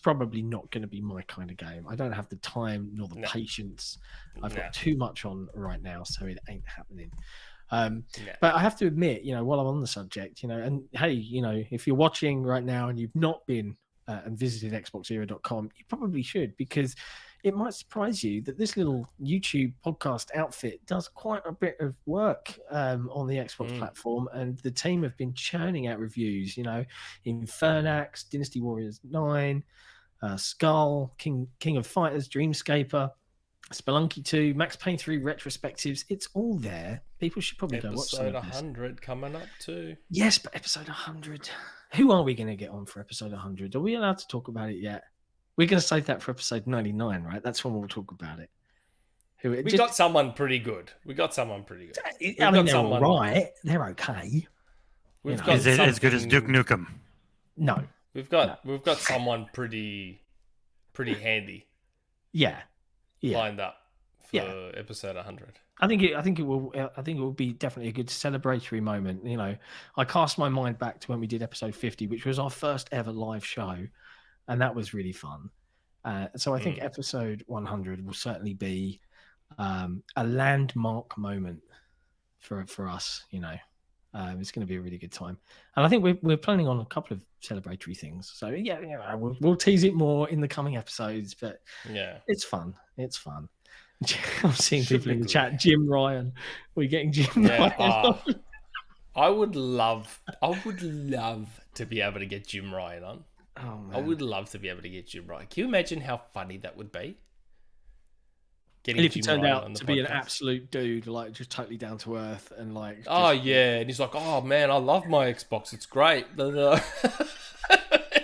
probably not going to be my kind of game. I don't have the time nor the patience. I've got too much on right now, so it ain't happening. But I have to admit, while I'm on the subject, and hey, if you're watching right now and you've not been and visited XboxEra.com, you probably should, because it might surprise you that this little YouTube podcast outfit does quite a bit of work on the Xbox platform, and the team have been churning out reviews, Infernax, Dynasty Warriors 9, Skull, King of Fighters, Dreamscaper, Spelunky 2, Max Payne 3 retrospectives. It's all there. People should probably go watch some Episode of this. 100 coming up too. Yes, but episode 100. Who are we going to get on for episode 100? Are we allowed to talk about it yet? We're going to save that for episode 99, right? That's when we'll talk about it. We got someone pretty good. I mean, they're all right. They're okay. Is it as good as Duke Nukem? No. We've got someone pretty handy. Yeah. Lined up for episode 100. I think it will be definitely a good celebratory moment. I cast my mind back to when we did episode 50, which was our first ever live show, and that was really fun. So I think episode 100 will certainly be a landmark moment for us. It's going to be a really good time, and I think we're planning on a couple of celebratory things. So yeah, we'll tease it more in the coming episodes. But yeah, it's fun. It's fun. I'm seeing people in the chat. Jim Ryan, we're getting Jim Ryan. I would love to be able to get Jim Ryan on. Oh, man. I would love to be able to get Jim Ryan. Can you imagine how funny that would be? And if he turned out to be an absolute dude, like just totally down to earth and like. Oh yeah, and he's like, "Oh man, I love my Xbox. It's great."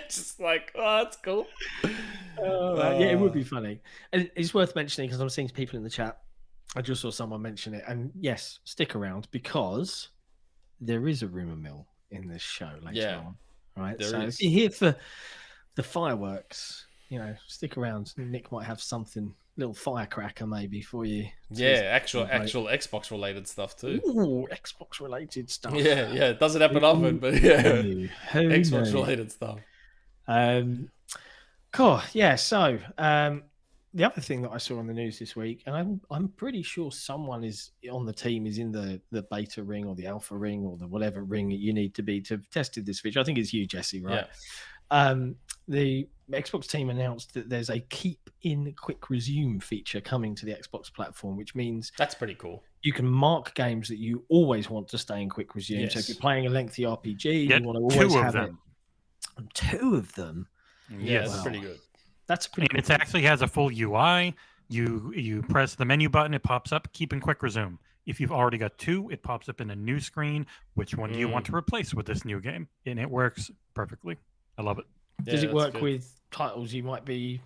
It's just like, oh, that's cool. Yeah, it would be funny, and it's worth mentioning because I'm seeing people in the chat. I just saw someone mention it, and yes, stick around because there is a Rumourmill in this show later on. Right, if you're here for the fireworks, stick around. Nick might have something. Little firecracker maybe for you. Actual Xbox related stuff too. Ooh, Xbox related stuff. Yeah, it doesn't happen often, but yeah, Xbox related stuff. Cool. Yeah. So the other thing that I saw on the news this week, and I'm pretty sure someone is on the team is in the beta ring or the alpha ring or the whatever ring you need to be to have tested this feature. I think it's you, Jesse, right? Yeah. The Xbox team announced that there's a keep in quick resume feature coming to the Xbox platform, which means That's pretty cool. you can mark games that you always want to stay in quick resume. So if you're playing a lengthy RPG, Get you want to always have them. it. Two of them. Yeah, that's pretty good. That's pretty. And it actually has a full UI. You press the menu button, it pops up, keep in quick resume. If you've already got 2, it pops up in a new screen. Which one do you want to replace with this new game? And it works perfectly. I love it. Does it work with titles you might be?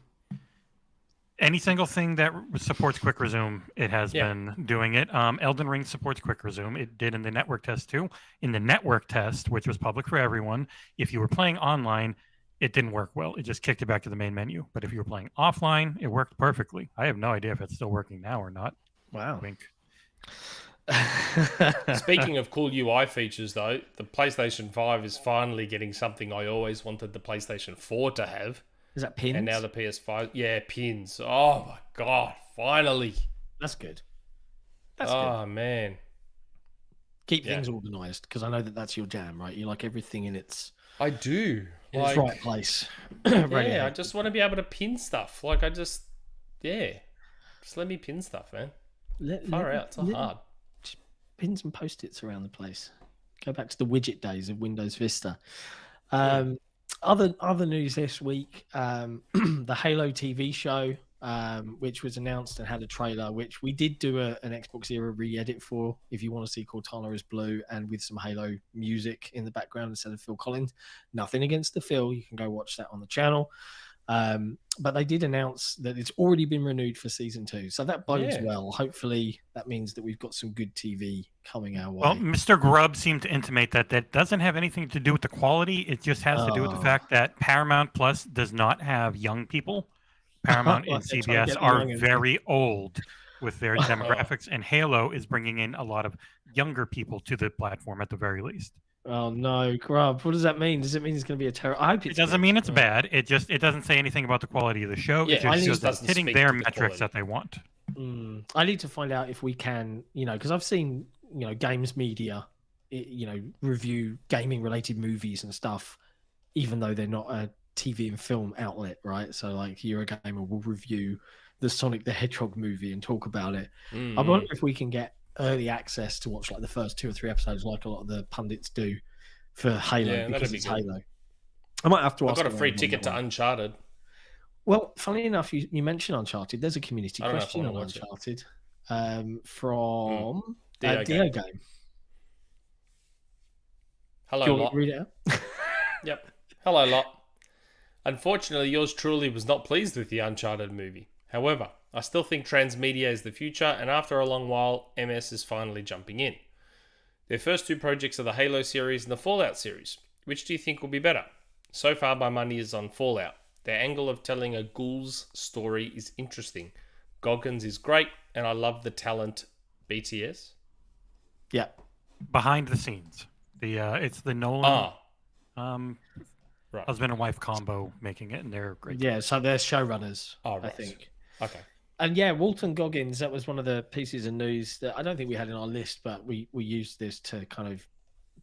Any single thing that supports quick resume, it has been doing it. Elden Ring supports quick resume. It did in the network test too. In the network test, which was public for everyone, if you were playing online, it didn't work well. It just kicked it back to the main menu. But if you were playing offline, it worked perfectly. I have no idea if it's still working now or not. Wow. Wink. Speaking of cool UI features, though, the PlayStation 5 is finally getting something I always wanted the PlayStation 4 to have. Is that pins? And now the PS5. Yeah, pins. Oh, my God. Finally. That's good. That's good. Man. Keep things organised, because I know that's your jam, right? You like everything in its... I do. In its right place. I just want to be able to pin stuff. Just let me pin stuff, man. Far out. It's not hard. Just pins and post-its around the place. Go back to the widget days of Windows Vista. Other news this week, the Halo TV show, which was announced and had a trailer, which we did do an XboxEra re-edit for, if you want to see Cortana as Blue and with some Halo music in the background instead of Phil Collins. Nothing against the Phil, you can go watch that on the channel. But they did announce that it's already been renewed for season 2, so that bodes well. Hopefully that means that we've got some good TV coming our way. Well, Mr. Grubb seemed to intimate that doesn't have anything to do with the quality. It just has to do with the fact that Paramount Plus does not have young people. Paramount and CBS are very old with their demographics, and Halo is bringing in a lot of younger people to the platform at the very least. Oh no, Grubb! What does that mean? Does it mean it's going to be a terror? I hope it doesn't mean it's bad. It doesn't say anything about the quality of the show. Yeah, it just shows that it's hitting their metrics that they want. I need to find out if we can, because I've seen, games media, review gaming related movies and stuff, even though they're not a TV and film outlet, right? So like Eurogamer will review the Sonic the Hedgehog movie and talk about it. I wonder if we can get early access to watch like the first 2 or 3 episodes, like a lot of the pundits do for Halo, because it's Halo. I might have to ask. I've got a free ticket to Uncharted. Well, funnily enough, you mentioned Uncharted. There's a community question on Uncharted from DeoGame. Hello, Do you want lot. to read it out? Yep. Hello, lot. Unfortunately, yours truly was not pleased with the Uncharted movie. However, I still think transmedia is the future, and after a long while, MS is finally jumping in. Their first 2 projects are the Halo series and the Fallout series. Which do you think will be better? So far, my money is on Fallout. Their angle of telling a ghoul's story is interesting. Goggins is great, and I love the talent BTS. Yeah. Behind the scenes. It's the Nolan husband and wife combo making it, and they're great. Yeah, so they're showrunners, I think. Okay. And yeah, Walton Goggins, that was one of the pieces of news that I don't think we had in our list, but we used this to kind of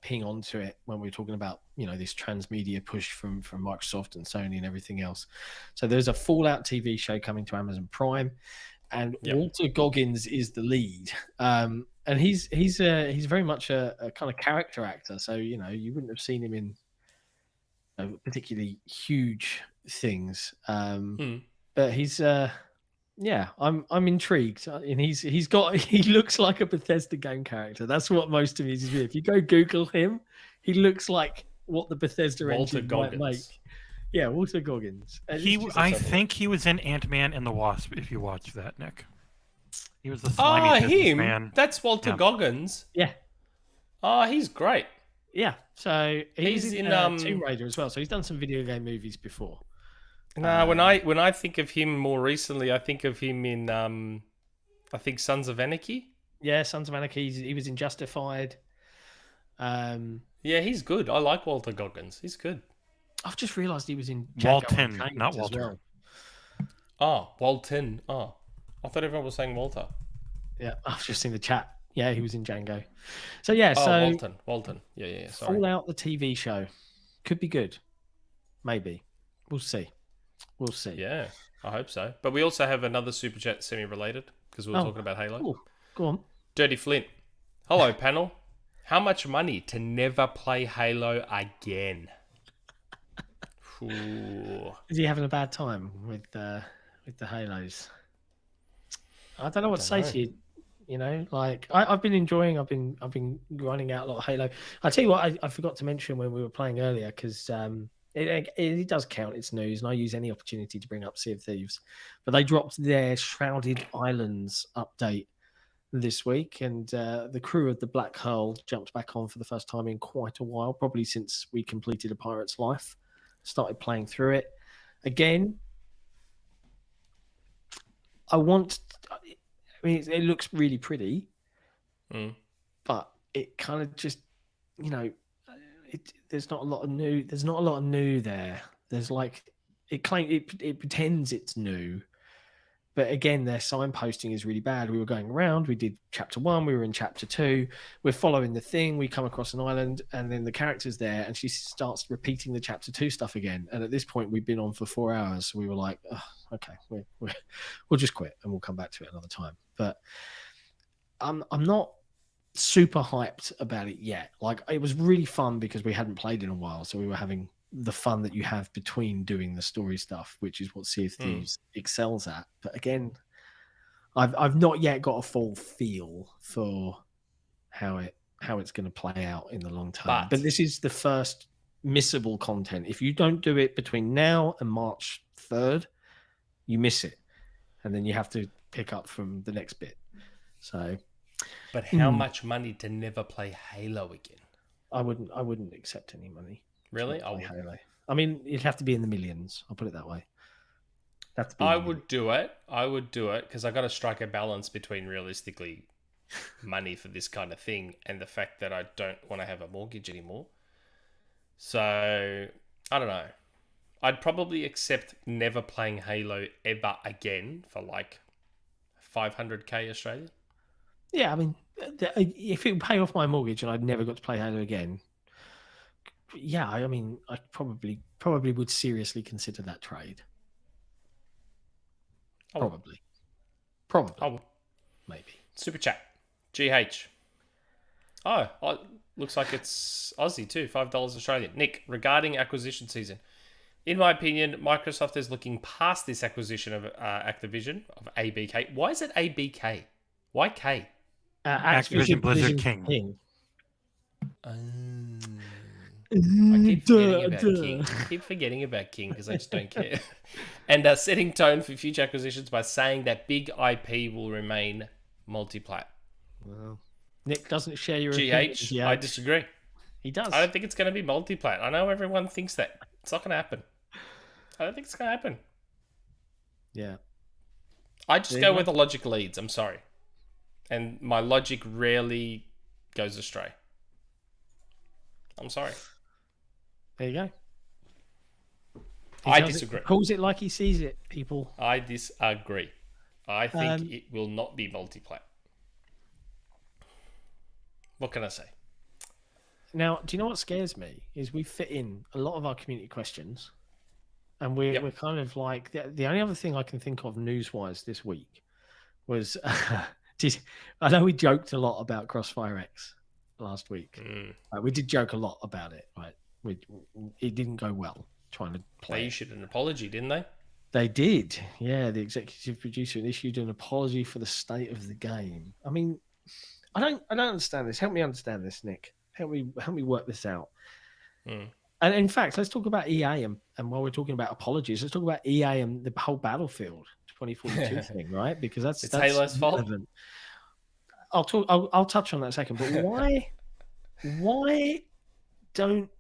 ping onto it when we were talking about, this transmedia push from Microsoft and Sony and everything else. So there's a Fallout TV show coming to Amazon Prime, and Walter Goggins is the lead. And he's very much a kind of character actor. So, you wouldn't have seen him in particularly huge things. But he's I'm intrigued, and he looks like a Bethesda game character. That's what most of his is. If you go Google him, he looks like what the Bethesda engine might make. Yeah, Walter Goggins. I think he was in Ant-Man and the Wasp. If you watch that, Nick, he was the slimy businessman. That's Walter Goggins. Yeah. Oh, he's great. Yeah. So he's in Tomb Raider as well. So he's done some video game movies before. No, when I think of him more recently, I think of him in I think Sons of Anarchy. Yeah, Sons of Anarchy. He was in Justified. Yeah, he's good. I like Walter Goggins. He's good. I've just realised he was in Walton, Unchained not as Walter. well. Oh, Walton. Oh, I thought everyone was saying Walter. Yeah, I've just seen the chat. Yeah, he was in Django. So yeah, Oh, Walton. Yeah. Sorry. Fallout, the TV show, could be good. Maybe. We'll see. Yeah, I hope so. But we also have another super chat semi-related because we were talking about Halo. Cool. Go on. Dirty Flint. Hello, panel. How much money to never play Halo again? Ooh. Is he having a bad time with the Halos? I don't know what to say to you. You know, like I've been enjoying. I've been grinding out a lot of Halo. I tell you what, I forgot to mention when we were playing earlier because it does count. It's news, and I use any opportunity to bring up Sea of Thieves. But they dropped their Shrouded Islands update this week, and the crew of the Black Hurl jumped back on for the first time in quite a while, probably since we completed A Pirate's Life. Started playing through it again. It looks really pretty, but it kind of just, you know, there's not a lot of new. There's not a lot of new there. There's like it pretends it's new, but again, their signposting is really bad. We were going around. We did chapter 1. We were in chapter 2. We're following the thing. We come across an island, and then the character's there, and she starts repeating the chapter 2 stuff again. And at this point, we've been on for 4 hours. So we were like, oh, okay, we'll just quit and we'll come back to it another time. But I'm not super hyped about it yet. Like, it was really fun because we hadn't played in a while, so we were having the fun that you have between doing the story stuff, which is what Sea of Thieves excels at. But again, I've not yet got a full feel for how it's going to play out in the long term. But this is the first missable content. If you don't do it between now and March 3rd, you miss it, and then you have to pick up from the next bit. So, but how much money to never play Halo again? I wouldn't accept any money. Really? Halo. I mean, it'd have to be in the millions. I'll put it that way. I would do it because I got to strike a balance between realistically money for this kind of thing and the fact that I don't want to have a mortgage anymore. So I don't know. I'd probably accept never playing Halo ever again for like 500k Australian. Yeah, I mean, if it would pay off my mortgage and I'd never got to play Halo again, yeah, I mean, I probably would seriously consider that trade. Probably. Maybe. Super chat. GH. Oh, looks like it's Aussie too. $5 Australian. Nick, regarding acquisition season, in my opinion, Microsoft is looking past this acquisition of Activision, of ABK. Why is it ABK? Why K? Activision Blizzard King. I keep forgetting about King because I just don't care. And setting tone for future acquisitions by saying that big IP will remain multi-plat. Well, Nick doesn't share your GH, I disagree. He does. I don't think it's going to be multi-plat. I know everyone thinks that. It's not going to happen. I don't think it's going to happen. Yeah. I just go where the logic leads. I'm sorry. And my logic rarely goes astray. I'm sorry. There you go. I disagree. Calls it like he sees it, people. I disagree. I think it will not be multi-plat. What can I say? Now, do you know what scares me? Is we fit in a lot of our community questions, and we're kind of like the only other thing I can think of news-wise this week was I know we joked a lot about Crossfire X last week. We did joke a lot about it, right? It didn't go well trying to play. They issued an apology, didn't they? They did. Yeah, the executive producer issued an apology for the state of the game. I mean, I don't understand this. Help me understand this, Nick. Help me work this out. And in fact, let's talk about EA and while we're talking about apologies, let's talk about EA and the whole Battlefield 2042 thing, right? Because that's Halo's fault. I'll touch on that in a second. But why don't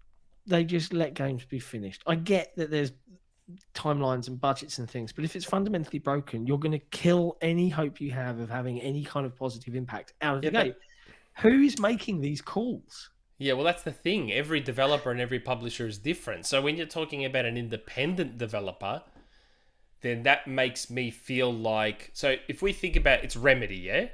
they just let games be finished? I get that there's timelines and budgets and things, but if it's fundamentally broken, you're going to kill any hope you have of having any kind of positive impact out of the game. Who is making these calls? Yeah, well, that's the thing. Every developer and every publisher is different. So when you're talking about an independent developer, then that makes me feel like... So if we think about it's Remedy, yeah?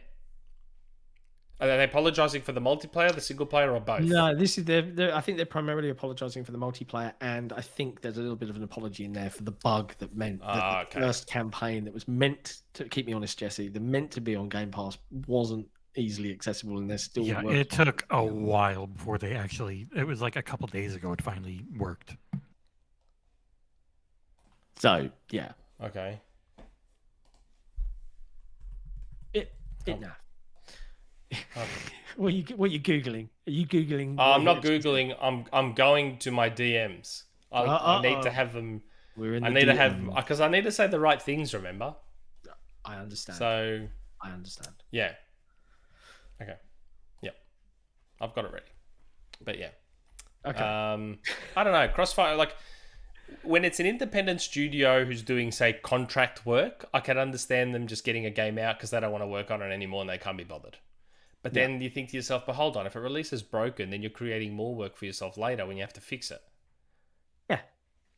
Are they apologizing for the multiplayer, the single player, or both? No, this is I think they're primarily apologizing for the multiplayer, and I think there's a little bit of an apology in there for the bug that meant that the first campaign that was meant to keep me honest, Jesse, the meant to be on Game Pass wasn't easily accessible, and they're still working. It took a while before they actually. It was like a couple days ago it finally worked. So yeah, okay. No. What are you googling? Are you googling? I'm not googling. I'm going to my DMs. I need to have them. I need to have because I need to say the right things. Remember? I understand. So I understand. Yeah. Okay. Yep. I've got it ready. But yeah. Okay. I don't know. Crossfire, like when it's an independent studio who's doing, say, contract work, I can understand them just getting a game out because they don't want to work on it anymore and they can't be bothered. But then you think to yourself, but hold on, if a release is broken, then you're creating more work for yourself later when you have to fix it. Yeah.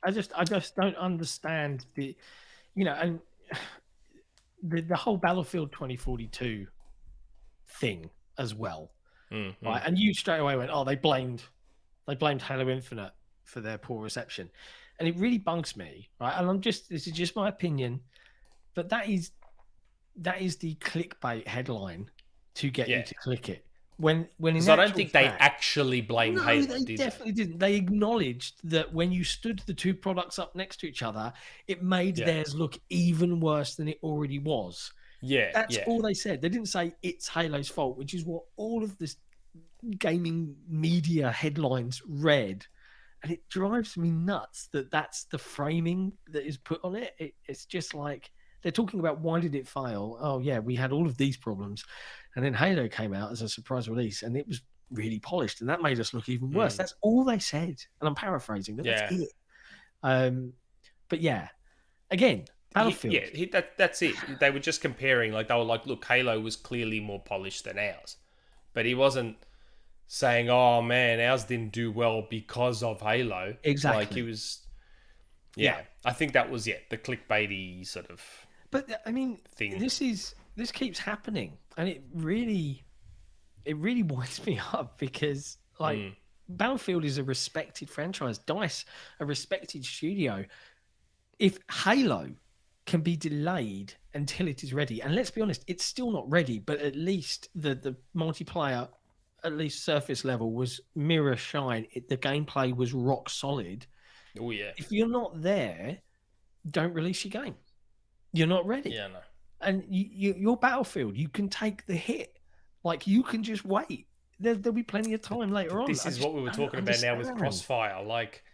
I just don't understand and the whole Battlefield 2042 thing as well. Right? And you straight away went, they blamed Halo Infinite for their poor reception. And it really bugs me, right? And this is just my opinion, but that is the clickbait headline to get you to click it. When I don't think they actually blamed Halo. They definitely didn't. They acknowledged that when you stood the two products up next to each other, it made theirs look even worse than it already was. Yeah, that's all they said. They didn't say it's Halo's fault, which is what all of this gaming media headlines read. And it drives me nuts that that's the framing that is put on it. It's just like they're talking about why did it fail? Oh, yeah, we had all of these problems. And then Halo came out as a surprise release and it was really polished. And that made us look even worse. That's all they said. And I'm paraphrasing, but that's it. But yeah, again, Battlefield. That's it. They were just comparing. Like they were like, look, Halo was clearly more polished than ours. But he wasn't saying, oh man, ours didn't do well because of Halo. Exactly. Like he was... Yeah. I think that was, the clickbaity sort of... But, I mean, thing. This keeps happening. And it really winds me up because, like, Battlefield is a respected franchise. DICE, a respected studio. If Halo can be delayed until it is ready, and let's be honest, it's still not ready, but at least the multiplayer... at least surface level was mirror shine. The gameplay was rock solid. Oh yeah. If you're not there, don't release your game. You're not ready. Yeah, no. And your Battlefield, you can take the hit. Like you can just wait. There'll be plenty of time later on. This is what we were talking about now with Crossfire. Like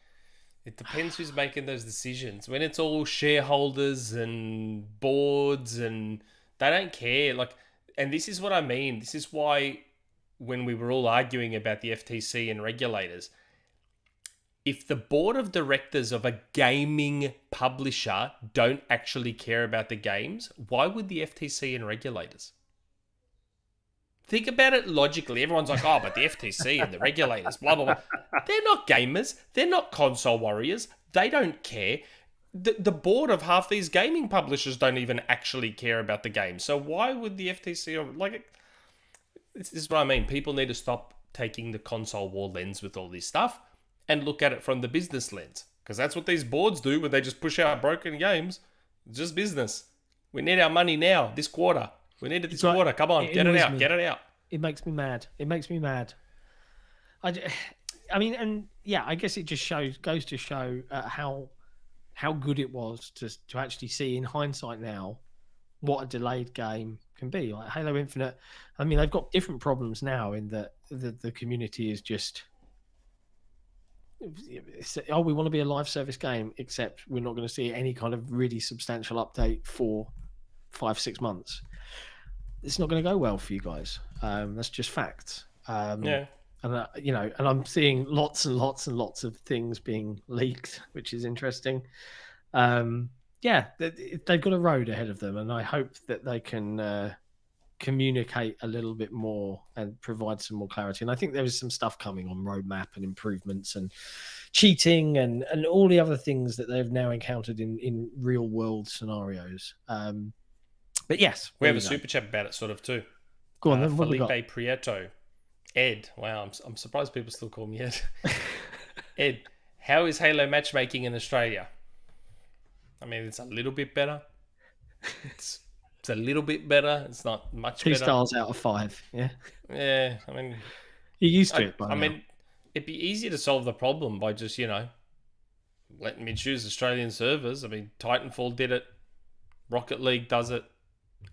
it depends who's making those decisions. When it's all shareholders and boards and they don't care. Like, and this is what I mean. This is why when we were all arguing about the FTC and regulators, if the board of directors of a gaming publisher don't actually care about the games, why would the FTC and regulators? Think about it logically. Everyone's like, but the FTC and the regulators, blah, blah, blah. They're not gamers. They're not console warriors. They don't care. The board of half these gaming publishers don't even actually care about the game. So why would the FTC... This is what I mean. People need to stop taking the console war lens with all this stuff and look at it from the business lens. Because that's what these boards do when they just push out broken games. It's just business. We need our money now, this quarter. We need it this quarter. Come on, get it out. Get it out. It makes me mad. I mean, and yeah, I guess it just goes to show how good it was to actually see in hindsight now what a delayed game can be. Like Halo Infinite, I mean, they've got different problems now in that the community is just, we want to be a live service game, except we're not going to see any kind of really substantial update for 5-6 months. It's not going to go well for you guys. That's just facts. And and I'm seeing lots and lots and lots of things being leaked, which is interesting. They've got a road ahead of them, and I hope that they can communicate a little bit more and provide some more clarity. And I think there is some stuff coming on roadmap and improvements and cheating and all the other things that they've now encountered in real world scenarios. But yes, we have a super chat about it sort of too. Go on, then. What we got? Felipe Prieto. Ed. Wow, I'm surprised people still call me Ed. Ed, how is Halo matchmaking in Australia? I mean, it's a little bit better. It's a little bit better. It's not much 2 better. 2 stars out of 5. Yeah. Yeah. I mean, you're used to it. I mean, it'd be easier to solve the problem by just, letting me choose Australian servers. I mean, Titanfall did it. Rocket League does it.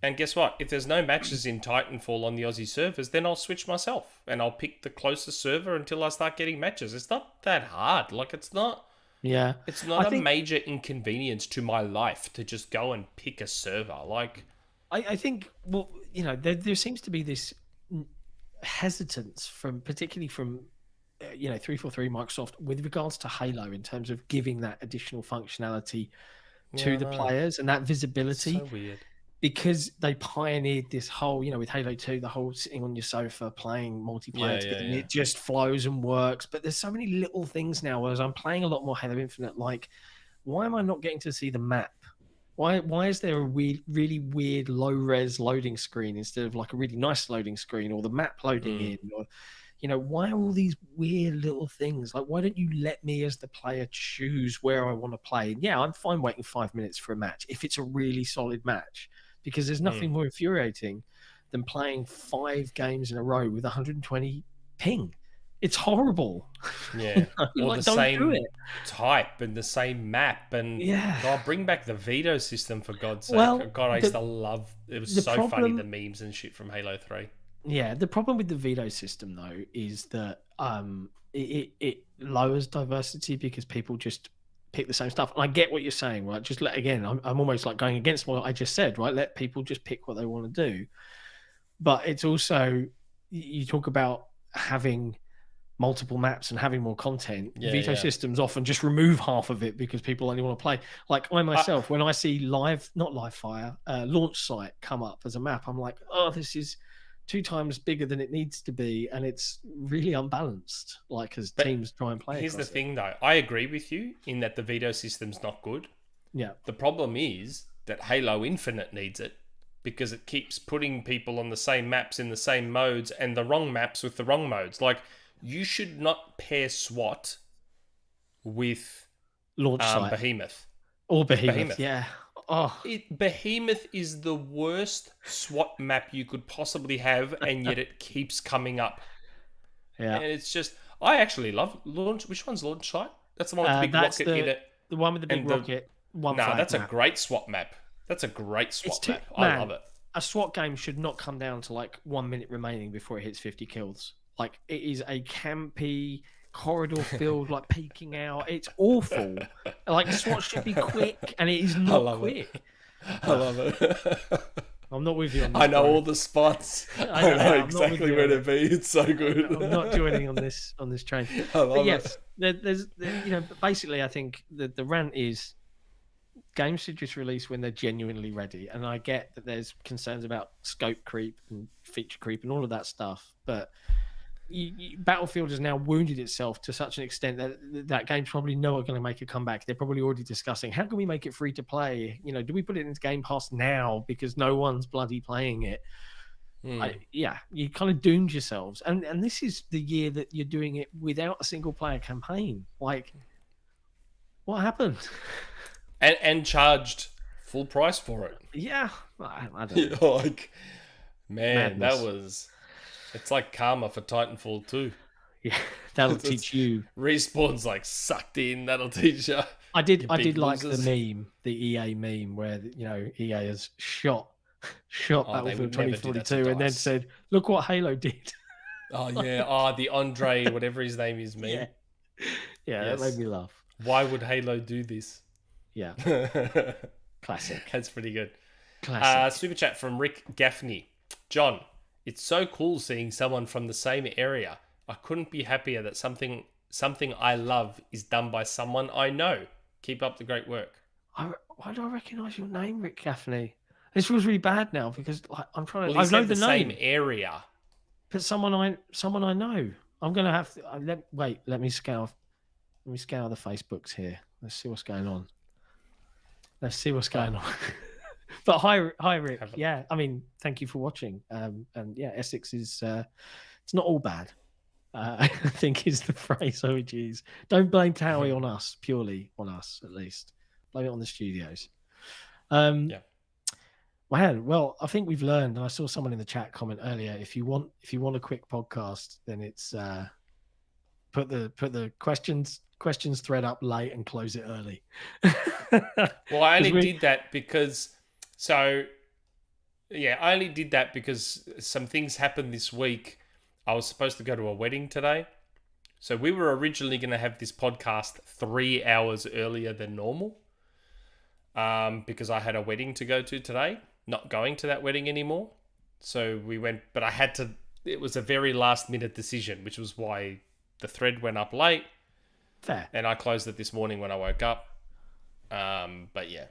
And guess what? If there's no matches in Titanfall on the Aussie servers, then I'll switch myself and I'll pick the closest server until I start getting matches. It's not that hard. Like, it's not. Yeah. It's not a major inconvenience to my life to just go and pick a server. Like, I think, well, there seems to be this hesitance particularly from 343 Microsoft with regards to Halo in terms of giving that additional functionality to the players and that visibility. So weird. Because they pioneered this whole, with Halo 2, the whole sitting on your sofa playing multiplayer together, and it just flows and works. But there's so many little things now, whereas I'm playing a lot more Halo Infinite, like, why am I not getting to see the map? Why is there a really weird low-res loading screen instead of like a really nice loading screen, or the map loading in? Or, why are all these weird little things? Like, why don't you let me as the player choose where I want to play? And yeah, I'm fine waiting 5 minutes for a match if it's a really solid match. Because there's nothing more infuriating than playing 5 games in a row with 120 ping. It's horrible. Yeah. Or the same type and the same map. And bring back the veto system, for God's sake. Well, God, I used to love it. Was so funny, the memes and shit from Halo 3. Yeah, the problem with the veto system, though, is that it lowers diversity because people just pick the same stuff. And I get what you're saying, right? Just I'm almost like going against what I just said, right? Let people just pick what they want to do. But it's also, you talk about having multiple maps and having more content. Veto systems often just remove half of it because people only want to play. Like I myself, when I see launch site come up as a map, I'm like, oh, this is 2 times bigger than it needs to be, and it's really unbalanced, like, as teams try and play. Here's the thing, though. I agree with you in that the veto system's not good. Yeah. The problem is that Halo Infinite needs it because it keeps putting people on the same maps in the same modes and the wrong maps with the wrong modes. Like, you should not pair SWAT with launch site. Behemoth. Or Behemoth, yeah. Oh, Behemoth is the worst SWAT map you could possibly have, and yet it keeps coming up. Yeah, and it's just, I actually love launch. Which one's launch site? That's the one with the big rocket in it. The one with the big rocket. That's a great SWAT map. That's a great SWAT map. I love it. A SWAT game should not come down to like 1 minute remaining before it hits 50 kills. Like, it is a campy corridor filled, like peeking out. It's awful. Like, SWAT should be quick, and it is not quick. I love it. I'm not with you on this. I know all the spots. I know exactly where to be. It's so good. I'm not joining on this train. I love it. There's basically, I think the rant is games should just release when they're genuinely ready. And I get that there's concerns about scope creep and feature creep and all of that stuff, but Battlefield has now wounded itself to such an extent that game's probably not going to make a comeback. They're probably already discussing, how can we make it free to play? Do we put it into Game Pass now because no one's bloody playing it? You kind of doomed yourselves. And this is the year that you're doing it without a single player campaign. Like, what happened? And charged full price for it. Yeah. I don't know. Like, man, madness. It's like karma for Titanfall 2. Yeah, that'll teach you. Respawn's like sucked in. That'll teach you. I did like the meme, the EA meme, where EA has shot Battlefield 2042 and then said, "Look what Halo did." Oh yeah. Oh, the Andre, whatever his name is, meme. Yeah, yes. That made me laugh. Why would Halo do this? Yeah. Classic. That's pretty good. Classic. Super chat from Rick Gaffney. John, it's so cool seeing someone from the same area. I couldn't be happier that something I love is done by someone I know. Keep up the great work. Why do I recognise your name, Rick Gaffney? This feels really bad now because like, I'm trying to. Well, I he's know in the the same name, area. but someone I know. I'm gonna have to. Let me scour. Let me scour the Facebooks here. Let's see what's going on. Let's see what's going on. But hi, Rick. Yeah, I mean, thank you for watching. And yeah, Essex is. It's not all bad. I think is the phrase I would use. Don't blame Towie on us, purely on us, at least. Blame it on the studios. Yeah. Well, I think we've learned, and I saw someone in the chat comment earlier. If you want a quick podcast, then it's put the questions thread up late and close it early. Well, I only did that because some things happened this week. I was supposed to go to a wedding today. So we were originally going to have this podcast 3 hours earlier than normal. Because I had a wedding to go to today. Not going to that wedding anymore. So we went, but I had to, it was a very last minute decision, which was why the thread went up late. Fair. And I closed it this morning when I woke up. But yeah.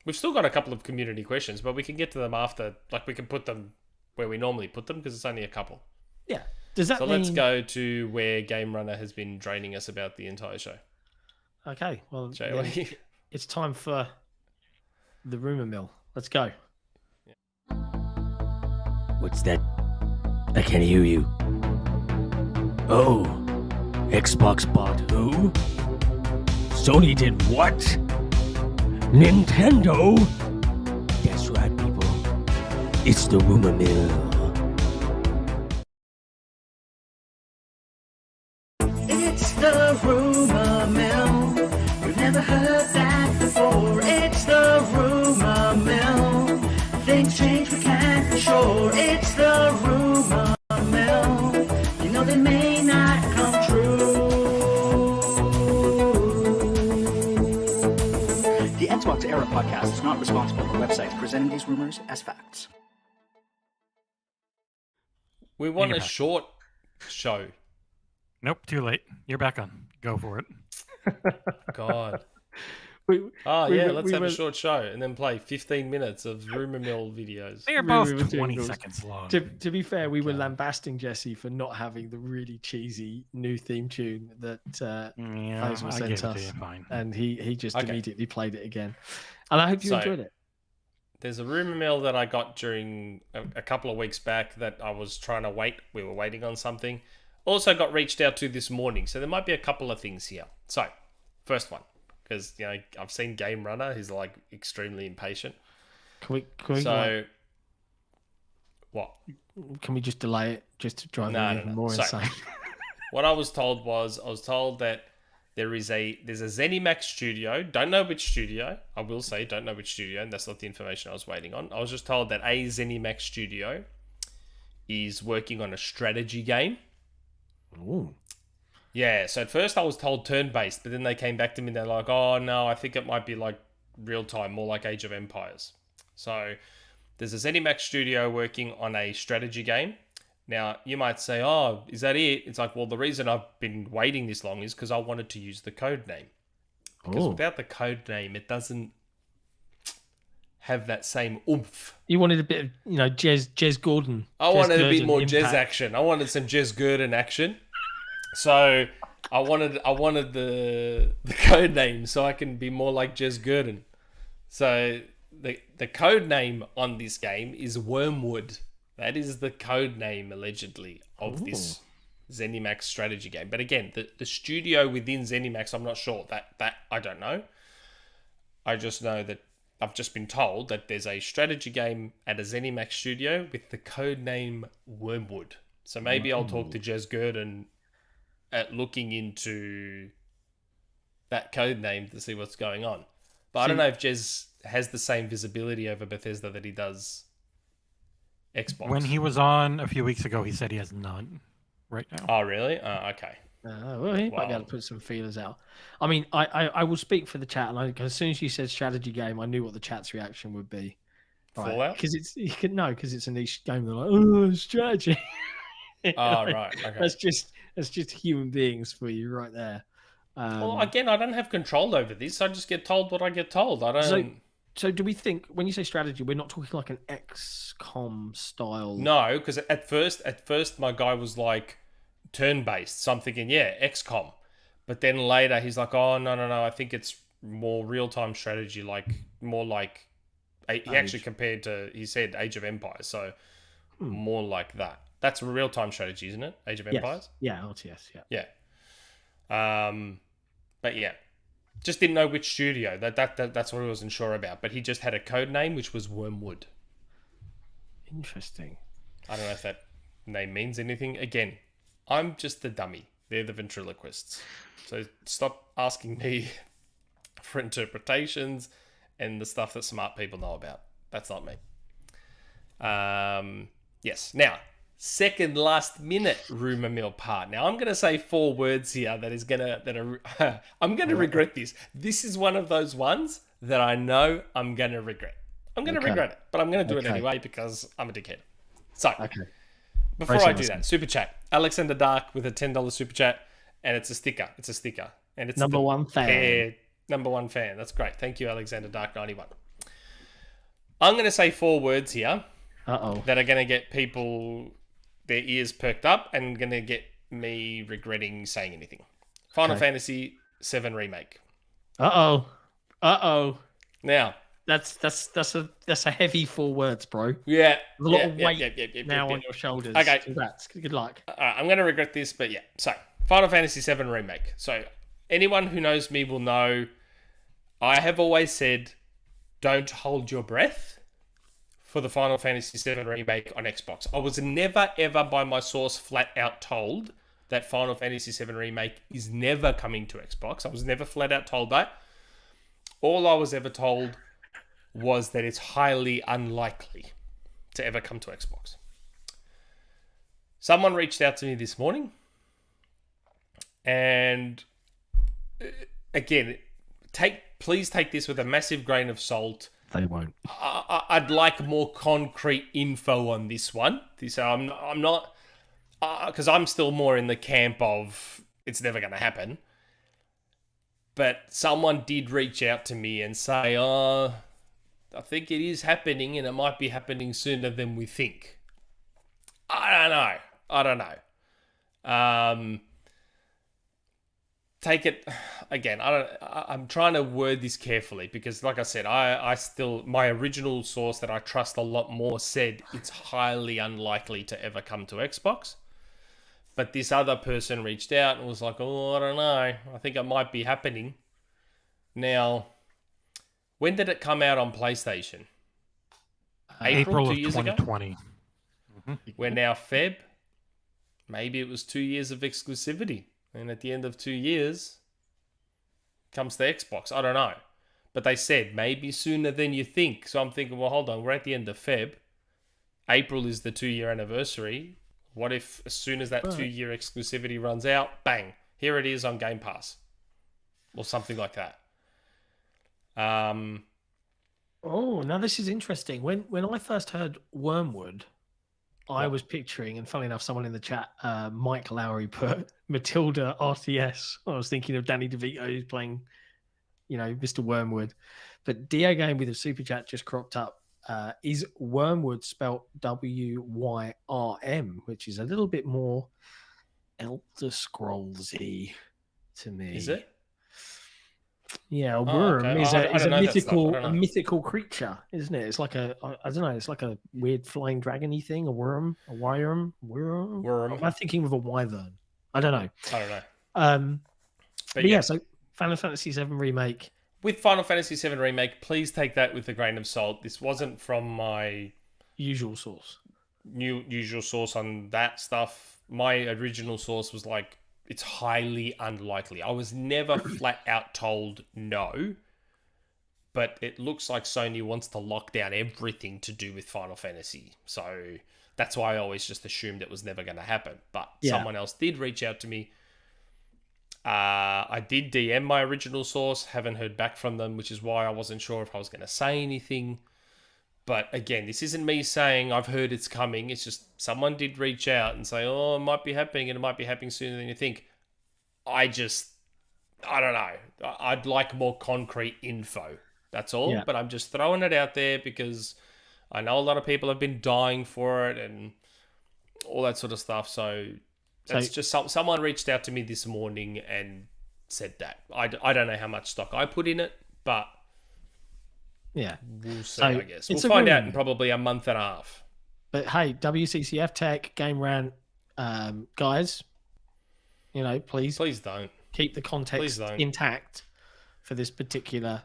We've still got a couple of community questions, but we can get to them after. Like, we can put them where we normally put them because it's only a couple. Yeah. Does that mean... let's go to where Game Runner has been draining us about the entire show. Okay. Well, it's time for the Rumourmill. Let's go. What's that? I can't hear you. Oh, Xbox bought who? Sony did what? Nintendo? That's right, people. It's the Rumourmill. It's the Rumourmill. We've never heard that before. It's the Rumourmill. Things change, we can't be sure. It's the Rumourmill. You know they may not come true. The XboxEra podcast is not responsible for websites presenting these rumors as facts. We want a short show. Nope, too late. You're back on. Go for it. God. Let's have a short show and then play 15 minutes of Rumourmill videos. They're both 20 seconds long. To be fair, we were lambasting Jesse for not having the really cheesy new theme tune that Faisal sent us. And he just immediately played it again. And I hope you enjoyed it. There's a Rumourmill that I got during a couple of weeks back that I was trying to wait. We were waiting on something. Also got reached out to this morning. So there might be a couple of things here. So, first one. Because, I've seen Game Runner. He's, extremely impatient. Can we what? Can we just delay it just to drive him even more insane? What I was told that there's a Zenimax Studio. Don't know which studio. I will say don't know which studio, and that's not the information I was waiting on. I was just told that a Zenimax Studio is working on a strategy game. Ooh. Yeah, so at first I was told turn-based, but then they came back to me and they're like, oh, no, I think it might be like real-time, more like Age of Empires. So there's a ZeniMax Studio working on a strategy game. Now, you might say, oh, is that it? It's like, well, the reason I've been waiting this long is because I wanted to use the code name. Because without the code name, it doesn't have that same oomph. You wanted a bit of, Jez Gordon. I wanted a bit more Jez action. I wanted some Jez Gordon action. So I wanted the code name so I can be more like Jez Gordon. So the code name on this game is Wyrmwood. That is the code name allegedly of this Zenimax strategy game. But again, the studio within Zenimax, I'm not sure. That I don't know. I just know that I've just been told that there's a strategy game at a Zenimax studio with the code name Wyrmwood. So maybe I'll talk to Jez Gordon at looking into that code name to see what's going on. But I don't know if Jez has the same visibility over Bethesda that he does Xbox. When he was on a few weeks ago, he said he has none right now. Oh, really? Okay. Well, he might be able to put some feelers out. I mean, I will speak for the chat, and as soon as you said strategy game, I knew what the chat's reaction would be. Fallout? Because it's a niche game. They're like, oh, strategy. Oh, right. Okay. That's just human beings for you right there. Well, again, I don't have control over this. I just get told what I get told. I don't. So do we think when you say strategy, we're not talking like an XCOM style? No, because at first my guy was like turn-based. So I'm thinking, yeah, XCOM. But then later he's like, oh, no, I think it's more real-time strategy, like more like... He actually compared to, he said Age of Empires, so more like that. That's a real-time strategy, isn't it? Age of Empires? Yeah, RTS, yeah. Yeah. But yeah. Just didn't know which studio. That's what I wasn't sure about. But he just had a code name, which was Wyrmwood. Interesting. I don't know if that name means anything. Again, I'm just the dummy. They're the ventriloquists. So stop asking me for interpretations and the stuff that smart people know about. That's not me. Yes. Now, second last minute Rumourmill part. Now, I'm going to say 4 words here I'm going to regret this. This is one of those ones that I know I'm going to regret. I'm going to regret it, but I'm going to do it anyway because I'm a dickhead. So, before I do that, Super Chat. Alexander Dark with a $10 Super Chat, and it's a sticker. And it's number one fan. Number one fan. That's great. Thank you, Alexander Dark 91. I'm going to say 4 words here that are going to get people their ears perked up and going to get me regretting saying anything. Final Fantasy VII Remake. Now, that's a heavy 4 words, bro. Yeah. There's a lot of weight now on your shoulders. Okay. Congrats. Good luck. I'm going to regret this, but yeah. So, Final Fantasy VII Remake. So, anyone who knows me will know I have always said, don't hold your breath for the Final Fantasy VII Remake on Xbox. I was never, ever by my source flat out told that Final Fantasy VII Remake is never coming to Xbox. I was never flat out told that. All I was ever told was that it's highly unlikely to ever come to Xbox. Someone reached out to me this morning, and again, please take this with a massive grain of salt. They won't. I'd like more concrete info on this one. I'm not, because I'm still more in the camp of it's never going to happen. But someone did reach out to me and say, I think it is happening and it might be happening sooner than we think. I don't know. Take it again. I'm trying to word this carefully because, like I said, I still, my original source that I trust a lot more said it's highly unlikely to ever come to Xbox. But this other person reached out and was like, I don't know. I think it might be happening. Now, when did it come out on PlayStation? April 2 of years 2020. ago? We're now Feb. Maybe it was 2 years of exclusivity. And at the end of 2 years, comes the Xbox. I don't know. But they said maybe sooner than you think. So I'm thinking, well, hold on. We're at the end of Feb. April is the 2-year anniversary. What if as soon as that 2-year exclusivity runs out, bang, here it is on Game Pass. Or something like that. Now this is interesting. When I first heard Wyrmwood, I was picturing, and funnily enough, someone in the chat, Mike Lowry put Matilda RTS. I was thinking of Danny DeVito who's playing, Mr. Wyrmwood. But DeoGame with a super chat just cropped up. Is Wyrmwood spelt Wyrm, which is a little bit more Elder Scrolls-y to me. Is it? Yeah, a worm is a mythical creature, isn't it? It's like I don't know, it's like a weird flying dragon-y thing, a worm, a worm. Am I thinking of a wyvern? I don't know. But yeah, so Final Fantasy VII Remake. With Final Fantasy VII Remake, please take that with a grain of salt. This wasn't from my usual source on that stuff. My original source was like, it's highly unlikely. I was never flat out told no, but it looks like Sony wants to lock down everything to do with Final Fantasy. So that's why I always just assumed it was never going to happen. But someone else did reach out to me. I did DM my original source, haven't heard back from them, which is why I wasn't sure if I was going to say anything. But again, this isn't me saying I've heard it's coming. It's just someone did reach out and say, it might be happening and it might be happening sooner than you think. I don't know. I'd like more concrete info. That's all. Yeah. But I'm just throwing it out there because I know a lot of people have been dying for it and all that sort of stuff. So that's just someone reached out to me this morning and said that. I don't know how much stock I put in it, but yeah, we'll see, So I guess. We'll it's a find out rumor. in probably a month and a half. But hey, WCCF Tech, Game Rant, guys, please Please don't. keep the Please context don't. intact for this particular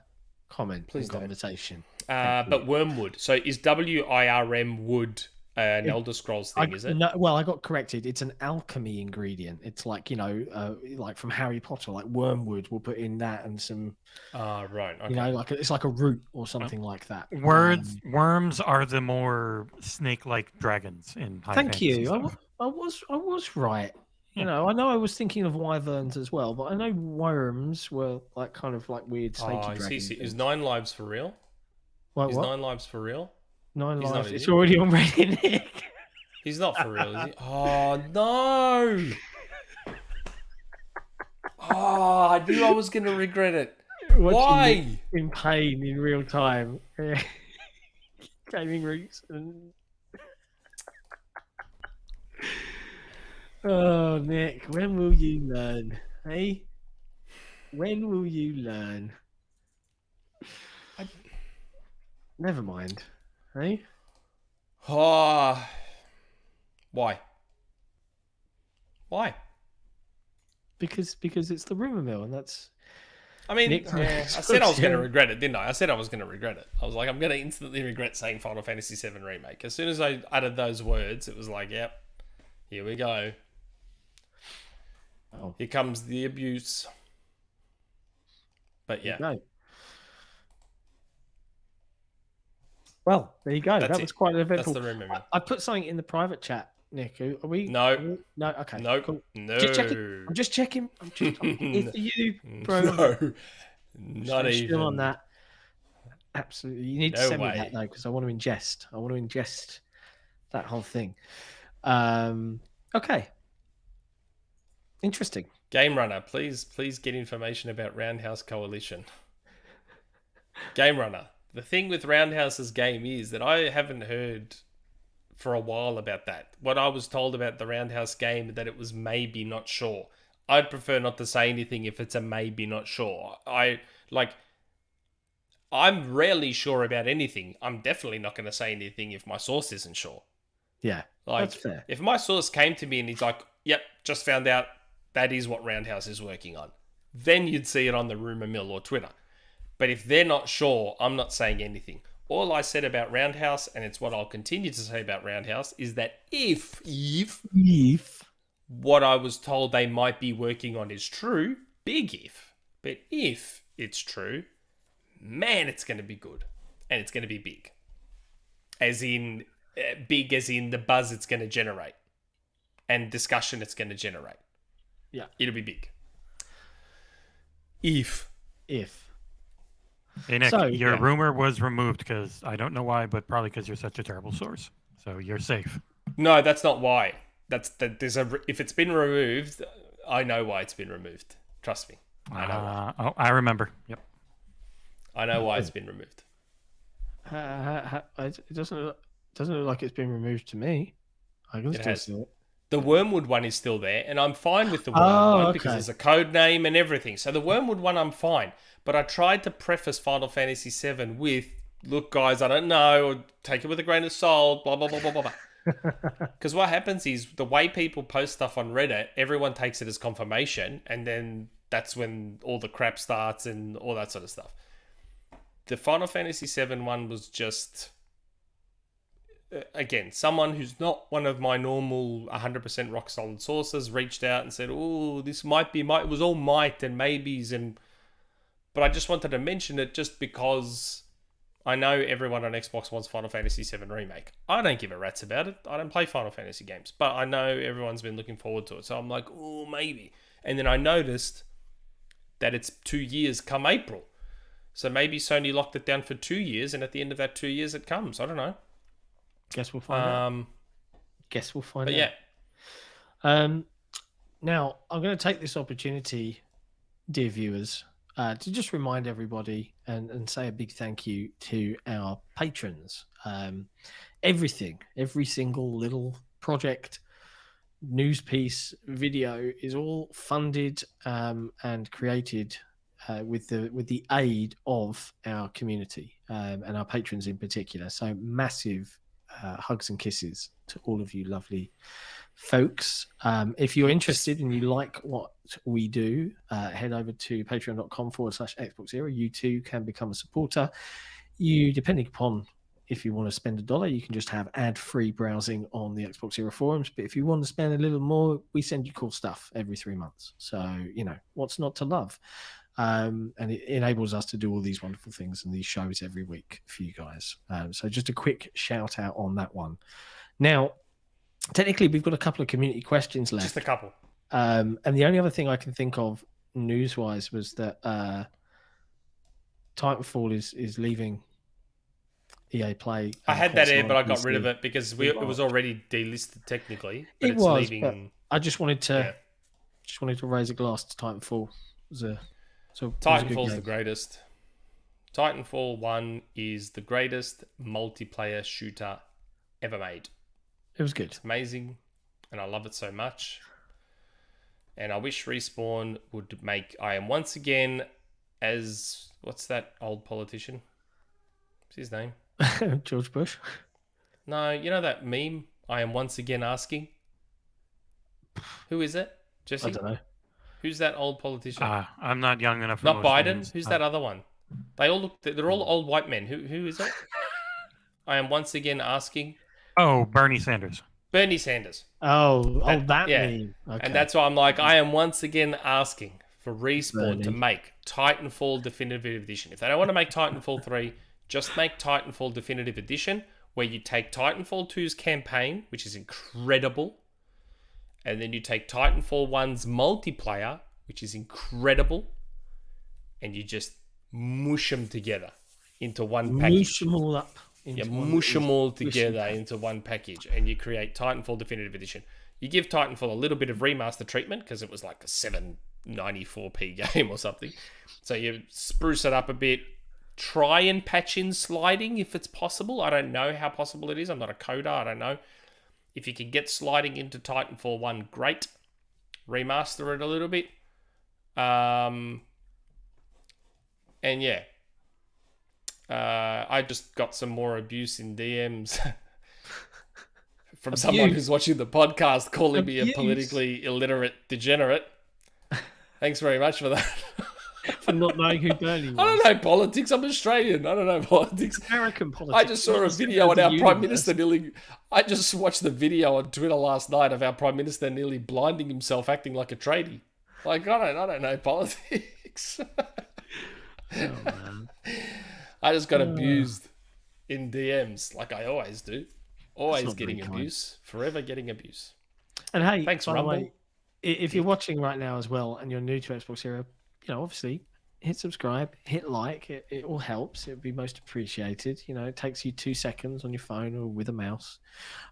comment Please and don't. conversation. But Wyrmwood. So is WIRM wood an Elder Scrolls thing, is it? No, well, I got corrected. It's an alchemy ingredient. It's like, like from Harry Potter, like wormwood. We'll put in that and some, Right. Okay. it's like a root or something like that. Worms are the more snake-like dragons in high Thank fantasy you. stuff. I was right. Yeah. I know I was thinking of wyverns as well, but I know worms were like kind of like weird snaky dragons. Is 9 Lives for real? What? Is 9 Lives for real? 9 He's not, lives. is It's he? already on Reddit, Nick. He's not for real, is he? Oh, no! Oh, I knew I was going to regret it. Watching Why? it in pain in real time. Gaming roots and oh, Nick, when will you learn? Hey, when will you learn? Never mind. Hey, Oh, why? Why? because it's the rumor mill, and that's I mean, Nick- I said I was going to regret it, didn't I? I said I was going to regret it. I was like, I'm going to instantly regret saying Final Fantasy VII Remake. As soon as I uttered those words, it was like, yep, here we go. Oh. Here comes the abuse. But yeah, no. Well, there you go. That's That it. was quite an that's eventful. the rumor mill. I put something in the private chat, Nick. Are we? No. are we- No. Okay. Nope. Cool. No. Just checking. I'm just checking. I'm here for you, bro. No. Not Still even. on that. Absolutely. You need to No send me way. that though, because I want to ingest. I want to ingest that whole thing. Okay. Interesting. Game Runner, please get information about Roundhouse Coalition. Game Runner. The thing with Roundhouse's game is that I haven't heard for a while about that. What I was told about the Roundhouse game, that it was maybe not sure. I'd prefer not to say anything if it's a maybe not sure. I'm rarely sure about anything. I'm definitely not going to say anything if my source isn't sure. Yeah. Like, That's fair. if my source came to me and he's like, yep, just found out that is what Roundhouse is working on, then you'd see it on the Rumourmill or Twitter. But if they're not sure, I'm not saying anything. All I said about Roundhouse, and it's what I'll continue to say about Roundhouse, is that if what I was told they might be working on is true, big if, but if it's true, man, it's going to be good. And it's going to be big. As in, big as in the buzz it's going to generate. And discussion it's going to generate. Yeah. It'll be big. If. Hey, Nick, So, your yeah. rumor was removed because I don't know why, but probably because you're such a terrible source. So you're safe. No, that's not why. If it's been removed, I know why it's been removed. Trust me. I know why. I remember. Yep. I know why it's been removed. It doesn't look like it's been removed to me. I can It still has. see it. The Wyrmwood one is still there, and I'm fine with the Wyrmwood Oh, one okay. because there's a code name and everything. So the Wyrmwood one, I'm fine. But I tried to preface Final Fantasy VII with, look, guys, I don't know, or take it with a grain of salt, blah, blah, blah, blah, blah, blah. Because what happens is the way people post stuff on Reddit, everyone takes it as confirmation, and then that's when all the crap starts and all that sort of stuff. The Final Fantasy VII one was just... Again, someone who's not one of my normal 100% rock solid sources reached out and said, "Oh, this might be it was all might and maybes," but I just wanted to mention it just because I know everyone on Xbox wants Final Fantasy VII Remake. I don't give a rat's about it. I don't play Final Fantasy games, but I know everyone's been looking forward to it, so I'm like, "Oh, maybe." And then I noticed that it's 2 years come April, so maybe Sony locked it down for 2 years, and at the end of that 2 years, it comes. I don't know. Guess we'll find out. But yeah, Now, I'm going to take this opportunity, dear viewers, to just remind everybody and say a big thank you to our patrons. Every single little project, news piece, video is all funded and created with the aid of our community and our patrons in particular. So massive hugs and kisses to all of you lovely folks. If you're interested and you like what we do, head over to patreon.com/XboxEra. You too can become a supporter. You, depending upon if you want to spend $1, you can just have ad-free browsing on the XboxEra forums. But if you want to spend a little more, we send you cool stuff every 3 months. So, what's not to love? And it enables us to do all these wonderful things and these shows every week for you guys. So just a quick shout out on that one. Now, technically, we've got a couple of community questions left. Just a couple. And the only other thing I can think of news-wise was that Titanfall is leaving EA Play. I had that here, but I got rid of it because it was already delisted technically. But it's leaving. But I just wanted to raise a glass to Titanfall. Titanfall's the greatest. Titanfall 1 is the greatest multiplayer shooter ever made. It was good. It's amazing, and I love it so much. And I wish Respawn would make I Am Once Again as... What's that old politician? What's his name? George Bush? No, you know that meme? I Am Once Again Asking? Who is it? Jesse? I don't know. Who's that old politician? I'm not young enough. Not Biden. Who's that other one? They all look. They're all old white men. Who is it? I am once again asking. Oh, Bernie Sanders. Bernie Sanders. That yeah. meme. Okay. And that's why I'm like, I am once again asking for Respawn to make Titanfall Definitive Edition. If they don't want to make Titanfall 3, just make Titanfall Definitive Edition, where you take Titanfall 2's campaign, which is incredible. And then you take Titanfall 1's multiplayer, which is incredible, and you just mush them together into one package. Mush them all up. Mush them all together into one package, and you create Titanfall Definitive Edition. You give Titanfall a little bit of remaster treatment because it was like a 794p game or something. So you spruce it up a bit. Try and patch in sliding if it's possible. I don't know how possible it is. I'm not a coder. I don't know. If you can get sliding into Titanfall 1, great. Remaster it a little bit. And yeah. I just got some more abuse in DMs from someone who's watching the podcast calling me a politically illiterate degenerate. Thanks very much for that. For not knowing who Bernie was. I don't know politics. I'm Australian. I don't know politics. American politics. I just saw a video on our Prime Minister nearly... I just watched the video on Twitter last night of our Prime Minister nearly blinding himself acting like a tradie. Like, I don't know politics. Oh, man. I just got abused in DMs like I always do. Always getting abuse. Forever getting abuse. And hey, thanks, by the Rumble. way, if you're watching right now as well and you're new to XboxEra, obviously hit subscribe, hit like. It all helps. It would be most appreciated. It takes you 2 seconds on your phone or with a mouse.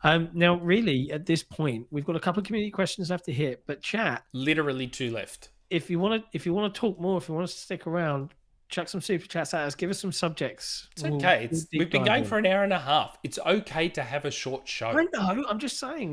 Now, really, at this point, we've got a couple of community questions left to hit, but chat. Literally 2 left. If you want to talk more, if you want to stick around, chuck some super chats at us. Give us some subjects. It's okay. We've been going for an hour and a half. It's okay to have a short show. I know. I'm just saying.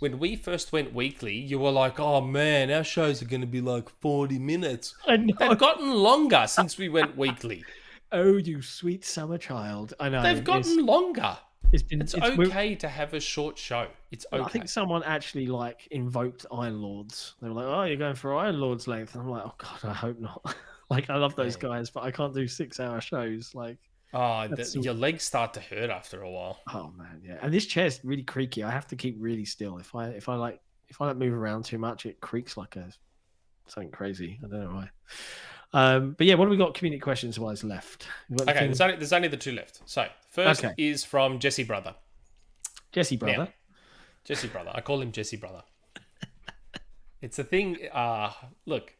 When we first went weekly, you were like, "Oh man, our shows are going to be like 40 minutes." I know. They've gotten longer since we went weekly. Oh, you sweet summer child! I know they've gotten longer. It's okay to have a short show. It's okay. I think someone actually invoked Iron Lords. They were like, "Oh, you're going for Iron Lords length." And I'm like, "Oh God, I hope not." I love those guys, but I can't do 6-hour shows. Your legs start to hurt after a while. Oh man, yeah. And this chair's really creaky. I have to keep really still. If I move around too much, it creaks like something crazy. I don't know why. But yeah, what do we got community questions wise left? Okay, there's only the 2 left. So first is from Jesse Brother. Jesse Brother. Now, Jesse Brother. I call him Jesse Brother. It's a thing. Look,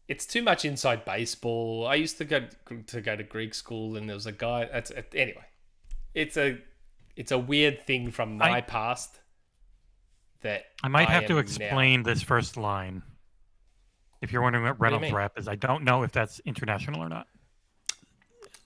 it's too much inside baseball. I used to go to Greek school, and there was a guy. Anyway, it's a weird thing from my past that I might have to explain this first line. If you're wondering what do you Reynolds mean? wrap is, I don't know if that's international or not.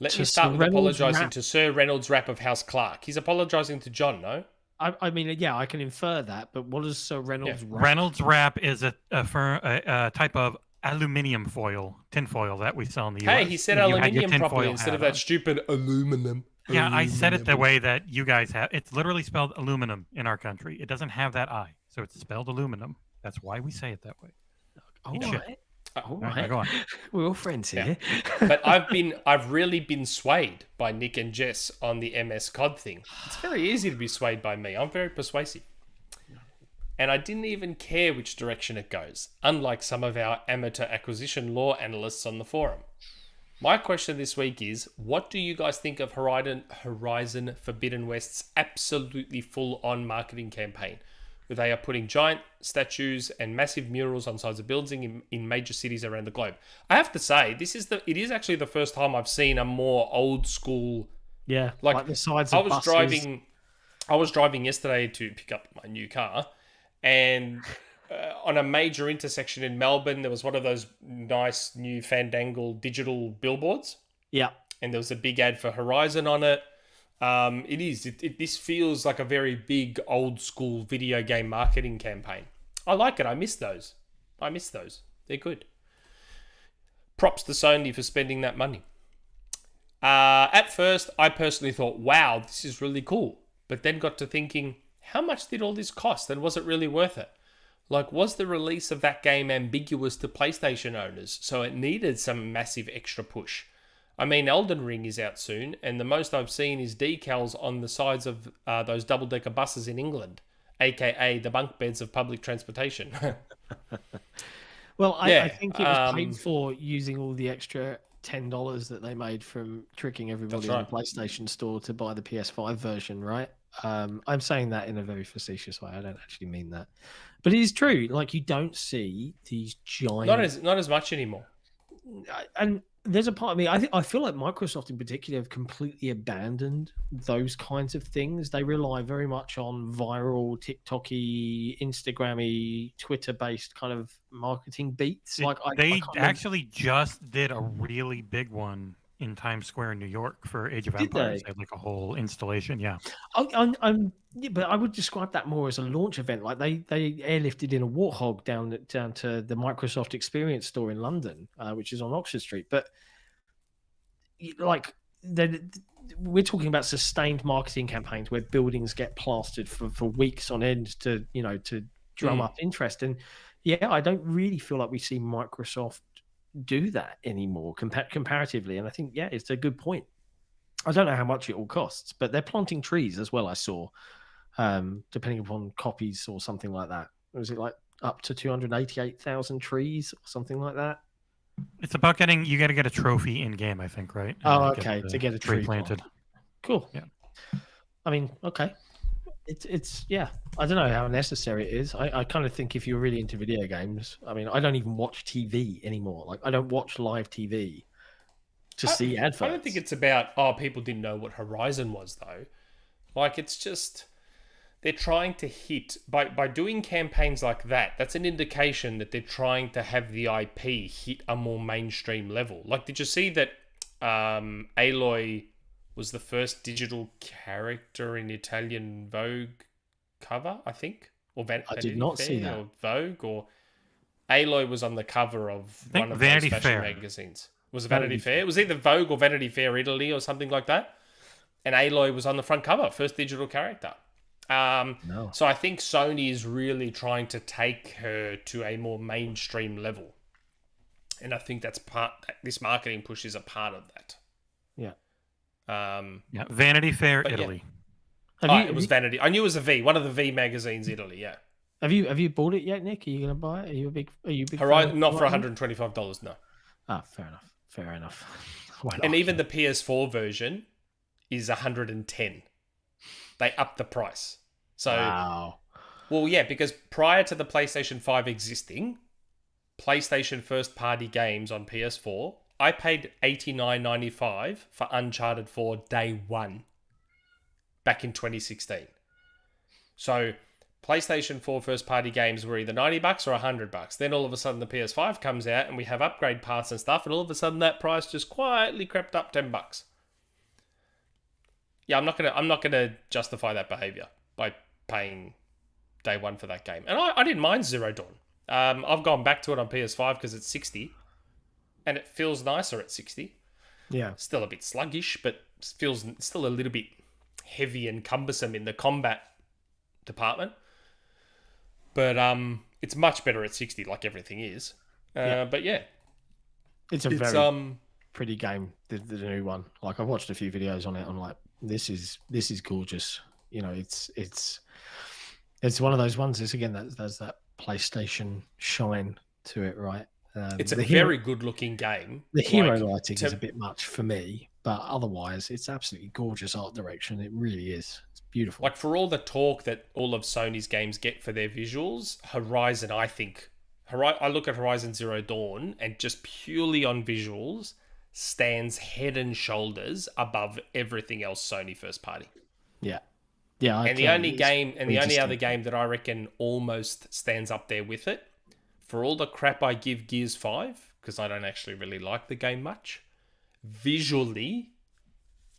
Let To me start Sir with Reynolds apologising Wrap. to Sir Reynolds Wrap of House Clark. He's apologising to John, no? I mean, yeah, I can infer that, but what is Sir Reynolds wrap? Reynolds wrap is a type of aluminium foil, tin foil that we sell in the US. Hey, he said You had your aluminium tin properly foil instead of hat that on. stupid aluminum. Yeah, I said it the way that you guys have. It's literally spelled aluminum in our country. It doesn't have that I, so it's spelled aluminum. That's why we say it that way. All Eat shit. right. All right, go on. We're all friends here. But I've really been swayed by Nick and Jess on the MS COD thing. It's very easy to be swayed by me. I'm very persuasive. And I didn't even care which direction it goes, unlike some of our amateur acquisition law analysts on the forum. My question this week is, what do you guys think of Horizon Forbidden West's absolutely full-on marketing campaign, where they are putting giant statues and massive murals on sides of buildings in major cities around the globe? I have to say, it is actually the first time I've seen a more old school. Yeah, like the sides of buses. I was driving yesterday to pick up my new car, and on a major intersection in Melbourne, there was one of those nice new Fandangle digital billboards. Yeah, and there was a big ad for Horizon on it. This feels like a very big old school video game marketing campaign. I like it. I miss those. They're good. Props to Sony for spending that money. At first, I personally thought, wow, this is really cool. But then got to thinking, how much did all this cost, and was it really worth it? Like, was the release of that game ambiguous to PlayStation owners, so it needed some massive extra push? I mean, Elden Ring is out soon, and the most I've seen is decals on the sides of those double-decker buses in England, aka the bunk beds of public transportation. Well, Yeah, I think it was paid for using all the extra $10 that they made from tricking everybody That's in the PlayStation Store to buy the PS5 version, right? I'm saying that in a very facetious way. I don't actually mean that, but it is true. Like, you don't see these giant, not as much anymore. and there's a part of me. I feel like Microsoft in particular have completely abandoned those kinds of things. They rely very much on viral, TikTok-y, Instagram-y, Twitter-based kind of marketing beats. They actually just did a really big one in Times Square in New York for Age of Empires. They had like a whole installation. Yeah. But I would describe that more as a launch event. Like they airlifted in a warthog down to the Microsoft Experience store in London, which is on Oxford Street. But like we're talking about sustained marketing campaigns where buildings get plastered for weeks on end to drum up interest. And yeah, I don't really feel like we see Microsoft do that anymore comparatively. And I think, yeah, it's a good point. I don't know how much it all costs, but they're planting trees as well, I saw, depending upon copies or something like that. Was it like up to 288,000 trees or something like that? It's about you got to get a trophy in game, I think, right? Oh, okay, to get a tree planted. Cool. Yeah. I mean, okay. It's yeah. I don't know how necessary it is. I kind of think if you're really into video games, I mean, I don't even watch TV anymore. Like, I don't watch live TV to see adverts. I don't think it's about, people didn't know what Horizon was, though. Like, it's just, they're trying to hit, by doing campaigns like that, that's an indication that they're trying to have the IP hit a more mainstream level. Like, did you see that Aloy was the first digital character in Italian Vogue cover, I think? Or I did not see that. Or Vogue, or Aloy was on the cover of one of Vanity those fashion Fair. magazines. Was it Vanity Fair? It was either Vogue or Vanity Fair Italy or something like that. And Aloy was on the front cover, first digital character. No. So I think Sony is really trying to take her to a more mainstream level. And I think this marketing push is a part of that. Yeah. Yeah, Vanity Fair Italy. Yeah. It was Vanity. I knew it was a V, one of the V magazines, Italy. Yeah. Have you bought it yet, Nick? Are you going to buy it? Are you a big Horizon? fan? Not for $125. No. Ah, fair enough. Fair enough. Why not? And even the PS4 version is $110. They upped the price. So, wow. Well, yeah, because prior to the PlayStation 5 existing, PlayStation first-party games on PS4, I paid $89.95 for Uncharted 4 day one back in 2016. So PlayStation 4 first-party games were either $90 or $100. Then all of a sudden the PS5 comes out and we have upgrade paths and stuff, and all of a sudden that price just quietly crept up $10. Yeah, I'm not gonna justify that behavior by paying day one for that game. And I didn't mind Zero Dawn. I've gone back to it on PS5 because it's 60, and it feels nicer at 60. Yeah, Still a bit sluggish, but feels still a little bit heavy and cumbersome in the combat department. But it's much better at 60, like everything is. But yeah, it's a very pretty game. The new one. Like I've watched a few videos on it. I'm like, this is gorgeous. You know, it's one of those ones. It's again there's that PlayStation shine to it, right? It's a very good looking game. The hero lighting is a bit much for me, but otherwise it's absolutely gorgeous art direction. It really is. It's beautiful. Like for all the talk that all of Sony's games get for their visuals, Horizon, I look at Horizon Zero Dawn and just purely on visuals stands head and shoulders above everything else Sony first party. Yeah. And the only other game that I reckon almost stands up there with it, for all the crap I give Gears 5, because I don't actually really like the game much, visually,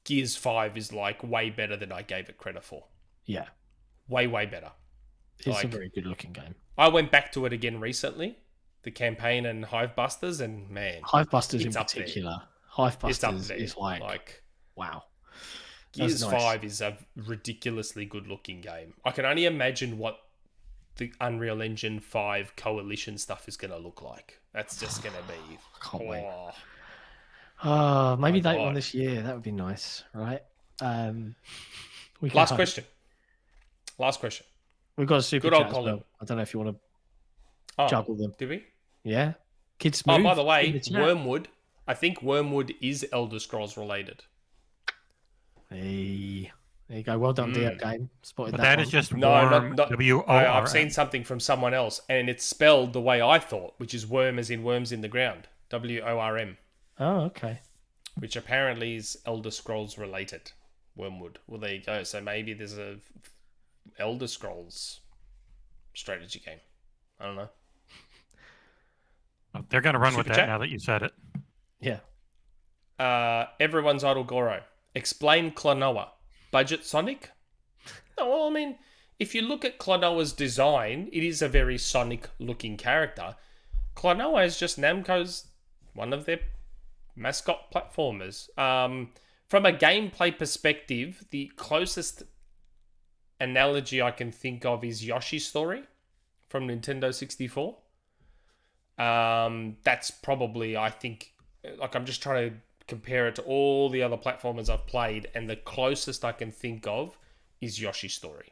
Gears 5 is like way better than I gave it credit for. Yeah. Way better. It's a very good looking game. I went back to it again recently, the campaign and Hivebusters, and man, Hivebusters in particular. Hivebusters is like wow. Gears 5 is a ridiculously good looking game. I can only imagine what the Unreal Engine 5 Coalition stuff is going to look like. That's just going to be... Can't wait. Maybe that one this year. That would be nice, right? Last question. We've got a super Good old chat. Colin. Well. I don't know if you want to juggle them. Did we? Yeah. Kids Smooth. Oh, by the way, Wyrmwood. I think Wyrmwood is Elder Scrolls related. Hey. There you go. Well done, DeoGame. Spotted But that that one. is just No, W-O-R. I've seen something from someone else, and it's spelled the way I thought, which is worm as in worms in the ground. W-O-R-M. Oh, okay. Which apparently is Elder Scrolls related. Wyrmwood. Well, there you go. So maybe there's a Elder Scrolls strategy game. I don't know. Oh, they're going to run with Superchat? that now that you said it. Yeah. Everyone's idol Goro. Explain Klonoa. Budget Sonic? No, well, I mean, if you look at Klonoa's design, it is a very Sonic-looking character. Klonoa is just Namco's one of their mascot platformers. From a gameplay perspective, the closest analogy I can think of is Yoshi's Story from Nintendo 64. That's probably, I think, like I'm just trying to compare it to all the other platformers I've played, and the closest I can think of is Yoshi's Story.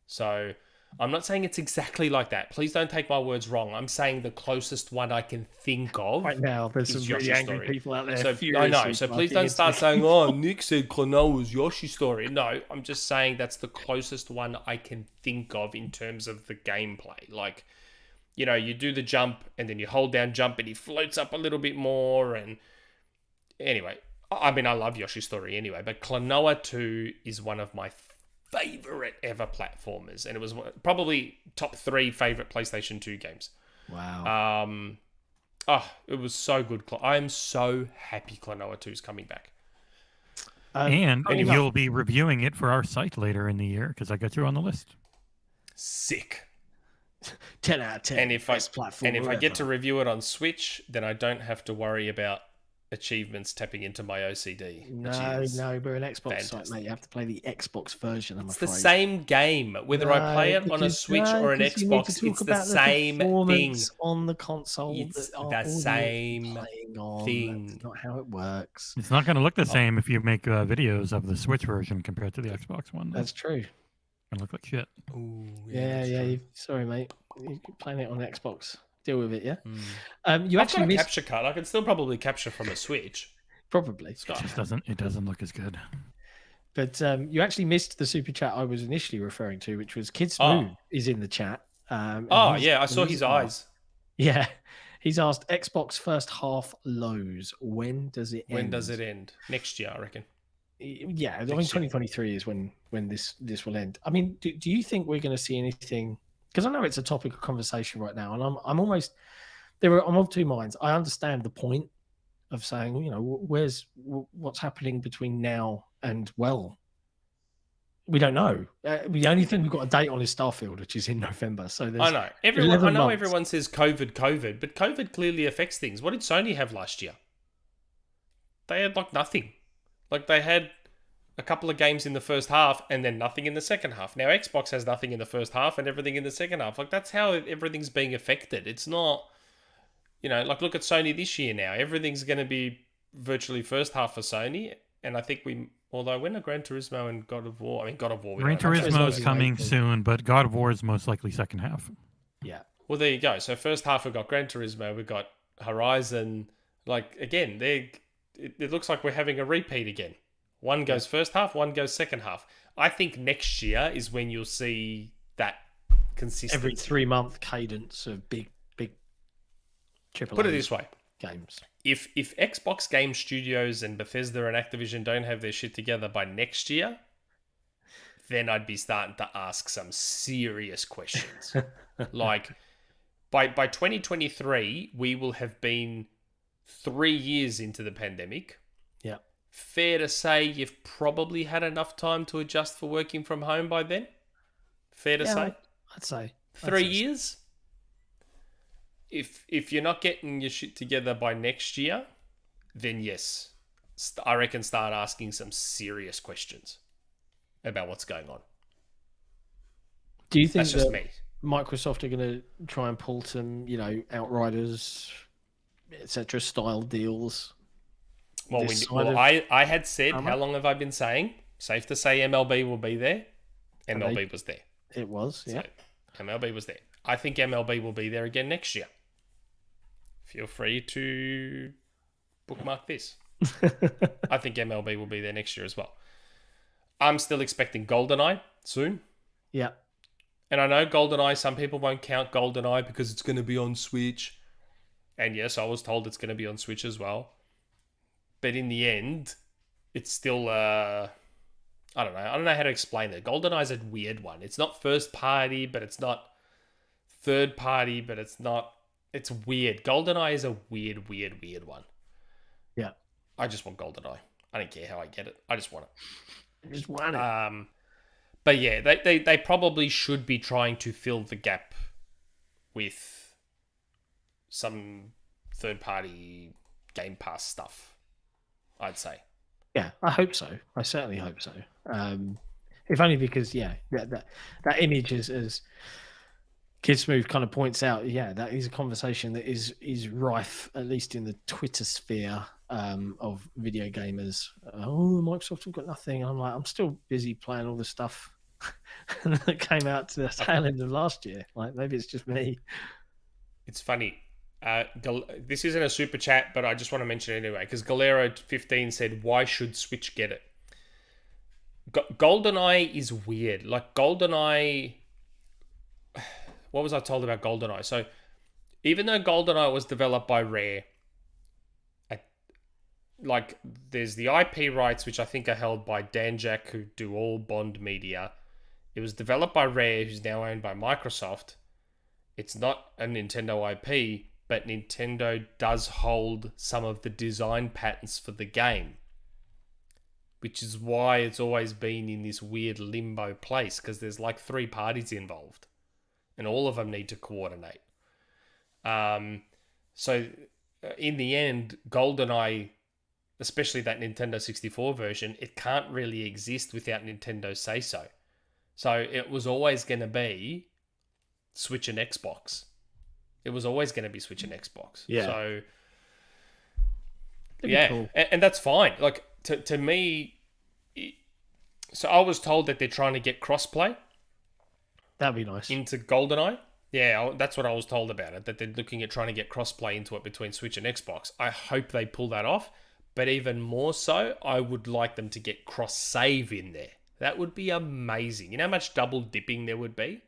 So I'm not saying it's exactly like that. Please don't take my words wrong. I'm saying the closest one I can think of right now. There's some really angry people out there. So I know. So please don't start saying, "Oh, Nick said Klonoa was Yoshi's Story." No, I'm just saying that's the closest one I can think of in terms of the gameplay. Like, you know, you do the jump and then you hold down jump and he floats up a little bit more. And anyway, I mean, I love Yoshi's Story anyway, but Klonoa 2 is one of my favorite ever platformers, and it was probably top 3 favorite PlayStation 2 games. Wow. It was so good. I'm so happy Klonoa 2 is coming back. And you'll be reviewing it for our site later in the year because I got you on the list. Sick. 10 out of 10. And if I get to review it on Switch, then I don't have to worry about achievements tapping into my OCD. No, we're an Xbox site, mate. You have to play the Xbox version. I'm afraid. It's the same game. Whether I play it on a Switch or an Xbox, it's the same thing. On the console, it's the same thing. That's not how it works. It's not going to look the same if you make videos of the Switch version compared to the Xbox one. That's true. It's going to look like shit. Ooh, yeah. Sorry, mate. You're playing it on Xbox. Deal with it, yeah. You actually missed... capture card. I can still probably capture from a Switch. Probably. It doesn't look as good. But you actually missed the super chat I was initially referring to, which was Kid Smooth is in the chat. I saw his eyes. Yeah. He's asked Xbox first half lows. When does it end? When does it end? Next year, I reckon. Yeah, I mean, Next year. 2023 is when this will end. I mean, do you think we're going to see anything? Because I know it's a topic of conversation right now, and I'm almost I'm of two minds. I understand the point of saying, you know, what's happening between now and, well, we don't know. The only thing we've got a date on is Starfield, which is in November. So there's I know. I know 11 months. everyone says COVID, but COVID clearly affects things. What did Sony have last year? They had like nothing. Like they had a couple of games in the first half and then nothing in the second half. Now Xbox has nothing in the first half and everything in the second half. Like that's how everything's being affected. It's not, you know, like look at Sony this year now. Everything's going to be virtually first half for Sony. And I think although when are Gran Turismo and God of War? I mean, God of War. Gran Turismo is coming soon, but God of War is most likely second half. Yeah. Well, there you go. So first half we've got Gran Turismo, we've got Horizon. Like again, it looks like we're having a repeat again. One goes first half, one goes second half. I think next year is when you'll see that consistency. Every 3-month cadence of big triple. Put it this way. Games. If Xbox Game Studios and Bethesda and Activision don't have their shit together by next year, then I'd be starting to ask some serious questions. Like, by 2023, we will have been 3 years into the pandemic. Yeah. Fair to say you've probably had enough time to adjust for working from home by then? Fair to say? I'd say. 3 years? If you're not getting your shit together by next year, then yes, I reckon start asking some serious questions about what's going on. Do you think That's just that me. Microsoft are going to try and pull some, you know, Outriders, etc. style deals? Well, I had said, how long have I been saying? Safe to say MLB will be there. MLB was there. It was, yeah. So, MLB was there. I think MLB will be there again next year. Feel free to bookmark this. I think MLB will be there next year as well. I'm still expecting GoldenEye soon. Yeah. And I know GoldenEye, some people won't count GoldenEye because it's going to be on Switch. And yes, I was told it's going to be on Switch as well. But in the end, it's still, I don't know. I don't know how to explain it. GoldenEye's a weird one. It's not first party, but it's not third party, but it's not. It's weird. GoldenEye is a weird one. Yeah. I just want GoldenEye. I don't care how I get it. I just want it. I just want it. But yeah, they probably should be trying to fill the gap with some third party Game Pass stuff, I'd say. Yeah, I hope so. I certainly hope so. If only because, yeah, that image is as Kid Smooth kind of points out, yeah, that is a conversation that is rife, at least in the Twitter sphere of video gamers. Oh, Microsoft have got nothing. I'm like, I'm still busy playing all the stuff that came out to the tail end of last year. Like, maybe it's just me. It's funny. This isn't a super chat, but I just want to mention it anyway, because Galero15 said, why should Switch get it? GoldenEye is weird. Like, GoldenEye... What was I told about GoldenEye? So, even though GoldenEye was developed by Rare, like, there's the IP rights, which I think are held by Danjak, who do all Bond media. It was developed by Rare, who's now owned by Microsoft. It's not a Nintendo IP, but Nintendo does hold some of the design patents for the game, which is why it's always been in this weird limbo place, because there's like 3 parties involved, and all of them need to coordinate. So in the end, GoldenEye, especially that Nintendo 64 version, it can't really exist without Nintendo say so. So it was always going to be Switch and Xbox. It was always going to be Switch and Xbox. Yeah. So, yeah. Cool. And that's fine. Like, to me, so I was told that they're trying to get crossplay. That'd be nice. Into GoldenEye. Yeah, that's what I was told about it, that they're looking at trying to get crossplay into it between Switch and Xbox. I hope they pull that off. But even more so, I would like them to get cross-save in there. That would be amazing. You know how much double dipping there would be?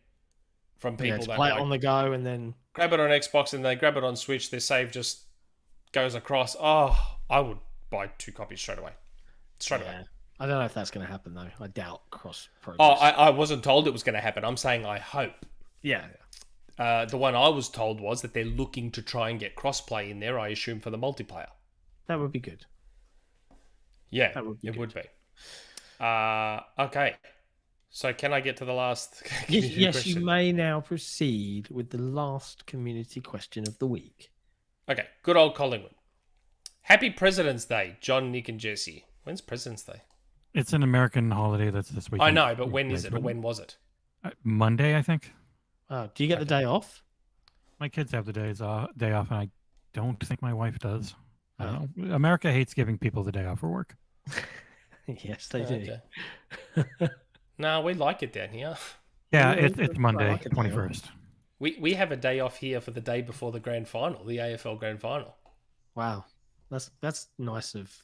From people that play it on the go and then grab it on Xbox and they grab it on Switch, their save just goes across. Oh, I would buy 2 copies straight away. Straight away. I don't know if that's going to happen though. I doubt cross progress. Oh, I wasn't told it was going to happen. I'm saying I hope. Yeah. The one I was told was that they're looking to try and get crossplay in there, I assume, for the multiplayer. That would be good. Yeah, That would be it good. would be. Okay. So can I get to the last community Yes, question? you may now proceed with the last community question of the week. Okay, good old Collingwood. Happy President's Day, Jon, Nick, and Jesse. When's President's Day? It's an American holiday that's this week. I know, but when is it, or when was it? Monday, I think. Oh, do you get the day off? My kids have the day off, and I don't think my wife does. I Oh. don't know. America hates giving people the day off for work. Yes, they do. Okay. No, we like it down here. Yeah, Yeah, it's I Monday, like it day off. 21st. We have a day off here for the day before the grand final, the AFL grand final. Wow, that's nice of.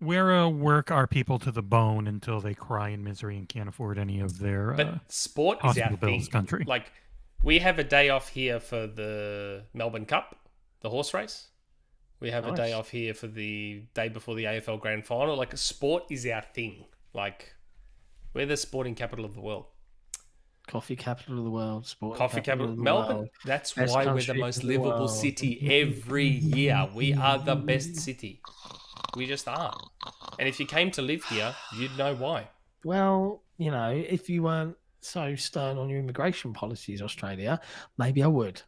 Where work our people to the bone until they cry in misery and can't afford any of their But sport is our hospital thing. bills country. Like, we have a day off here for the Melbourne Cup, the horse race. We have a day Nice. off here for the day before the AFL grand final. Like, sport is our thing. Like, we're the sporting capital of the world. Coffee capital of the world, sport Coffee capital, of the Melbourne. world. That's Best why we're the country most in the livable world. city every year. We are the best city. We just are. And if you came to live here, you'd know why. Well, you know, if you weren't so stern on your immigration policies, Australia, maybe I would.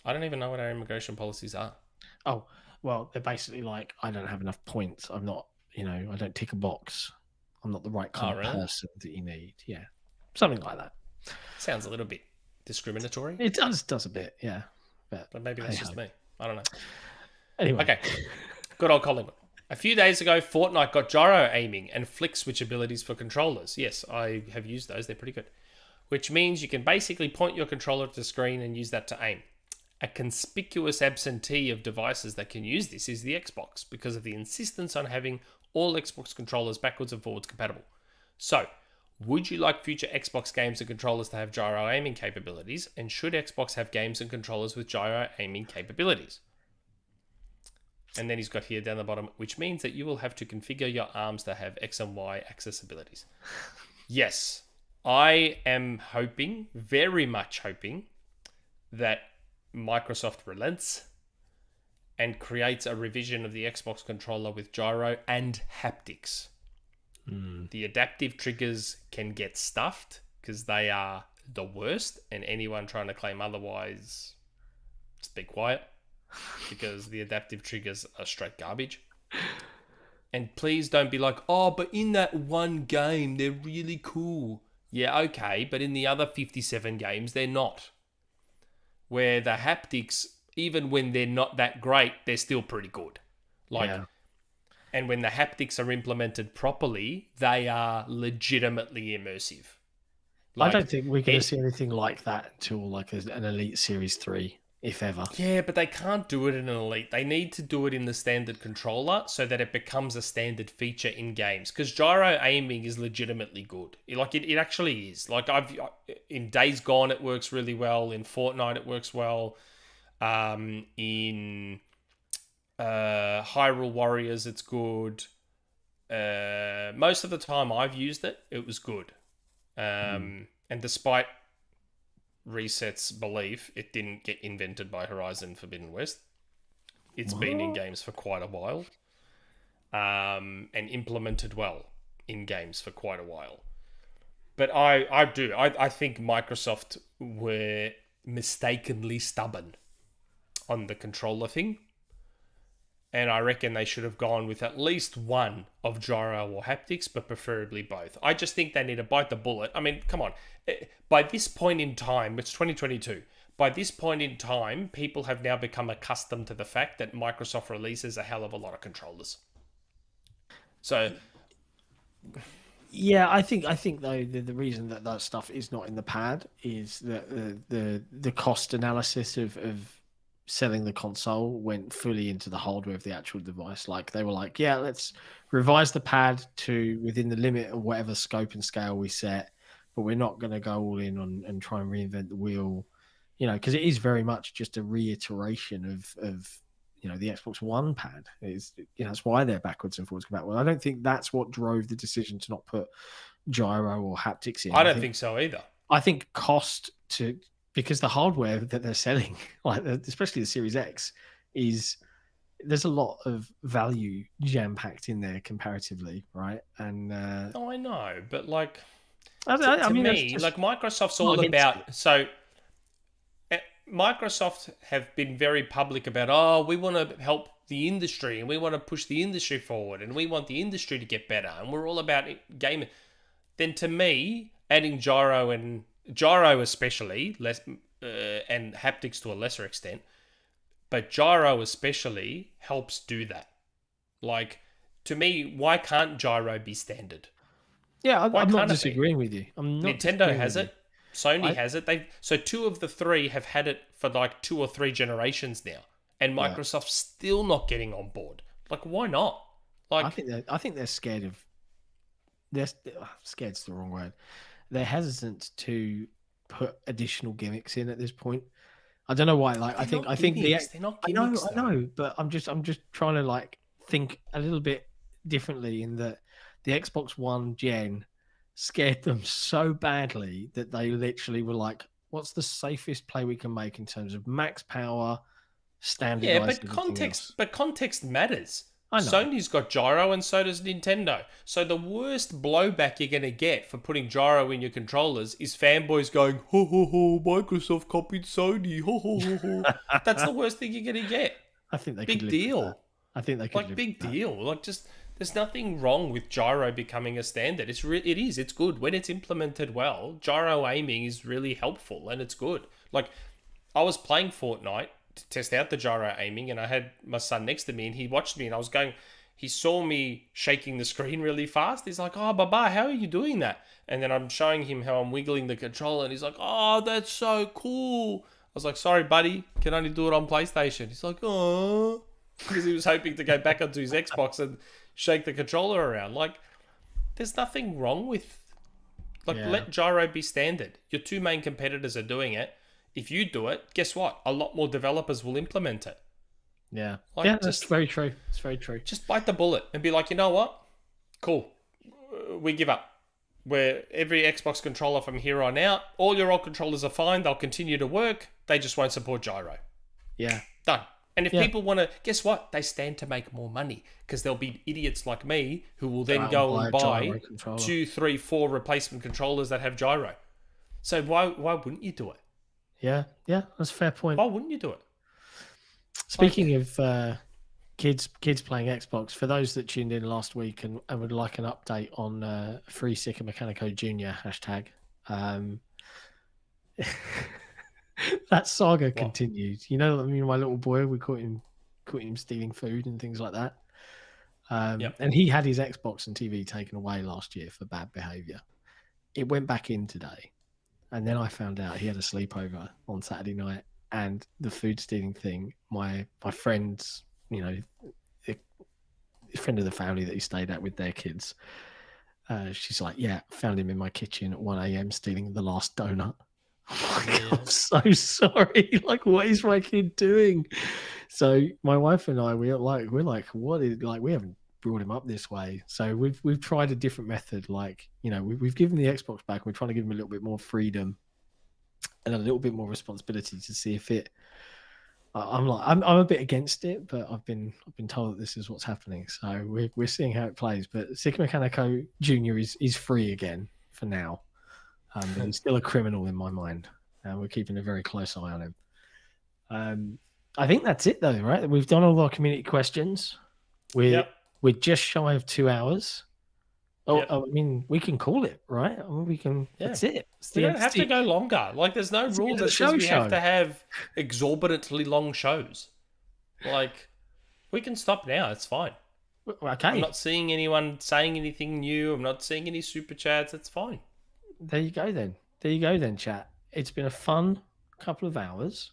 I don't even know what our immigration policies are. Oh, well, they're basically like, I don't have enough points. I'm not, you know, I don't tick a box. I'm not the right kind Oh, of really? person that you need. Yeah, something like that. Sounds a little bit discriminatory, It does a bit, yeah. But maybe that's hey just ho. me. I don't know. Anyway, Okay. Good old Collingwood. A few days ago, Fortnite got gyro aiming and flick switch abilities for controllers. Yes, I have used those. They're pretty good. Which means you can basically point your controller to the screen and use that to aim. A conspicuous absentee of devices that can use this is the Xbox, because of the insistence on having all Xbox controllers backwards and forwards compatible. So, would you like future Xbox games and controllers to have gyro aiming capabilities? And should Xbox have games and controllers with gyro aiming capabilities? And then he's got here down the bottom, which means that you will have to configure your arms to have X and Y accessibilities. Yes, I am hoping, very much hoping, that Microsoft relents and creates a revision of the Xbox controller with gyro and haptics. The adaptive triggers can get stuffed because they are the worst, and anyone trying to claim otherwise, just be quiet, because the adaptive triggers are straight garbage. And please don't be like, oh, but in that one game, they're really cool. Yeah, okay, but in the other 57 games, they're not. Where the haptics, even when they're not that great, they're still pretty good. Like, yeah. and when the haptics are implemented properly, they are legitimately immersive. I don't think we're going to see anything like that until like an Elite Series 3, if ever. Yeah, but they can't do it in an Elite. They need to do it in the standard controller so that it becomes a standard feature in games. Because gyro aiming is legitimately good. It actually is. Like, in Days Gone, it works really well. In Fortnite, it works well. In Hyrule Warriors, it's good. Most of the time I've used it, it was good. And despite Reset's belief, it didn't get invented by Horizon Forbidden West. It's been in games for quite a while, and implemented well in games for quite a while. But I think Microsoft were mistakenly stubborn on the controller thing. And I reckon they should have gone with at least one of gyro or haptics, but preferably both. I just think they need to bite the bullet. I mean, come on. By this point in time, it's 2022. By this point in time, people have now become accustomed to the fact that Microsoft releases a hell of a lot of controllers. So, yeah, I think though the reason that stuff is not in the pad is that the cost analysis of selling the console went fully into the hardware of the actual device. Like, they were like, yeah, let's revise the pad to within the limit of whatever scope and scale we set, but we're not going to go all in on and try and reinvent the wheel, you know, because it is very much just a reiteration of the Xbox One pad. Is that's why they're backwards and forwards compatible. I don't think that's what drove the decision to not put gyro or haptics in. I don't think so either. I think because the hardware that they're selling, like especially the Series X, there's a lot of value jam packed in there comparatively, right? And I know, but like I mean, me, like Microsoft's all about so. Microsoft have been very public about, we want to help the industry and we want to push the industry forward and we want the industry to get better and we're all about gaming. Then to me, adding gyro especially, and haptics to a lesser extent, but gyro especially helps do that. Like, to me, why can't gyro be standard? Yeah, I'm not disagreeing with you. Nintendo has it. Sony has it. So 2 of the 3 have had it for like 2 or 3 generations now, and Microsoft's still not getting on board. Like, why not? Like, I think they're scared of. Scared's the wrong word. They're hesitant to put additional gimmicks in at this point. I don't know why. Like, I think they're not gimmicks. I know, but I'm just trying to like think a little bit differently in that the Xbox One gen scared them so badly that they literally were like, what's the safest play we can make in terms of max power, standard? Yeah, but context matters. I know. Sony's got gyro and so does Nintendo. So the worst blowback you're going to get for putting gyro in your controllers is fanboys going, ho ho ho, Microsoft copied Sony, ho ho ho ho. That's the worst thing you're going to get. I think they big could live deal. with that. I think they could live big with that. deal. Like, just there's nothing wrong with gyro becoming a standard. It's good when it's implemented well. Gyro aiming is really helpful and it's good. Like, I was playing Fortnite to test out the gyro aiming, and I had my son next to me, and he watched me, and he saw me shaking the screen really fast. He's like, "Oh, Baba, how are you doing that?" And then I'm showing him how I'm wiggling the controller, and he's like, "Oh, that's so cool." I was like, "Sorry, buddy, can only do it on PlayStation." He's like, "Oh," because he was hoping to go back onto his Xbox and shake the controller around. Like, there's nothing wrong with, let gyro be standard. Your 2 main competitors are doing it. If you do it, guess what? A lot more developers will implement it. Yeah. That's very true. It's very true. Just bite the bullet and be like, you know what? Cool. We give up. Where every Xbox controller from here on out, all your old controllers are fine. They'll continue to work. They just won't support gyro. Yeah. Done. And if people want to, guess what? They stand to make more money because there'll be idiots like me who will then go and buy 2, 3, 4 replacement controllers that have gyro. So why wouldn't you do it? Yeah, that's a fair point. Why wouldn't you do it? Speaking of kids playing Xbox, for those that tuned in last week and would like an update on Free Sicker Mechanico Jr. hashtag, that saga continued. You know, I mean, my little boy, we caught him stealing food and things like that. And he had his Xbox and TV taken away last year for bad behaviour. It went back in today. And then I found out he had a sleepover on Saturday night, and the food stealing thing, my friends, a friend of the family that he stayed at with their kids, she's like, yeah, found him in my kitchen at 1 a.m. stealing the last donut. I'm so sorry. Like, what is my kid doing? So my wife and I, we're like, what is, like, we haven't brought him up this way. So we've tried a different method. Like, we've given the Xbox back. We're trying to give him a little bit more freedom and a little bit more responsibility to see if it. I'm a bit against it, but I've been told that this is what's happening. So we're seeing how it plays. But Sicker Mechanico Jr. is free again for now. But he's still a criminal in my mind, and we're keeping a very close eye on him. I think that's it, though, right? We've done all our community questions. We're just shy of 2 hours. I mean, we can call it, right? I mean, we can. Yeah. That's it. We don't have to go longer. Like, there's no rule that says we have to have exorbitantly long shows. Like, we can stop now. It's fine. Okay. I'm not seeing anyone saying anything new. I'm not seeing any super chats. It's fine. There you go then, chat. It's been a fun couple of hours.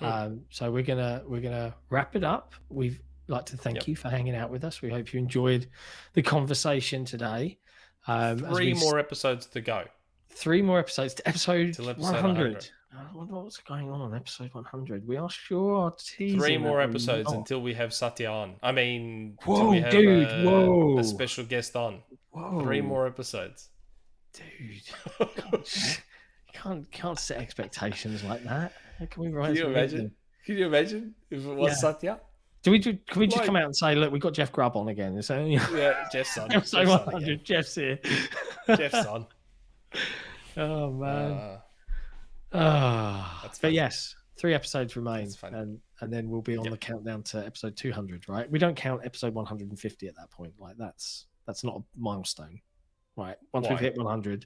So we're gonna wrap it up. We've like to thank you for hanging out with us. We hope you enjoyed the conversation today. 3 more episodes to go. 3 more episodes to episode 100. I wonder what's going on episode 100. We are sure teasing 3 more that we're episodes not. until we have Satya on. I mean, Whoa, until we have dude, whoa. a special guest on. Whoa. 3 more episodes. Dude, you can't set expectations like that. How can we write? Can you imagine? Can you imagine if it was Satya? Can we just come out and say, look, we got Jeff Grubb on again? So, Yeah, Jeff's on. episode 100, Jeff's here. Jeff's on. Oh man. That's but fun. yes, 3 episodes remain, That's fun. and then we'll be on the countdown to episode 200. Right? We don't count episode 150 at that point. Like that's not a milestone, right? Once we've hit 100,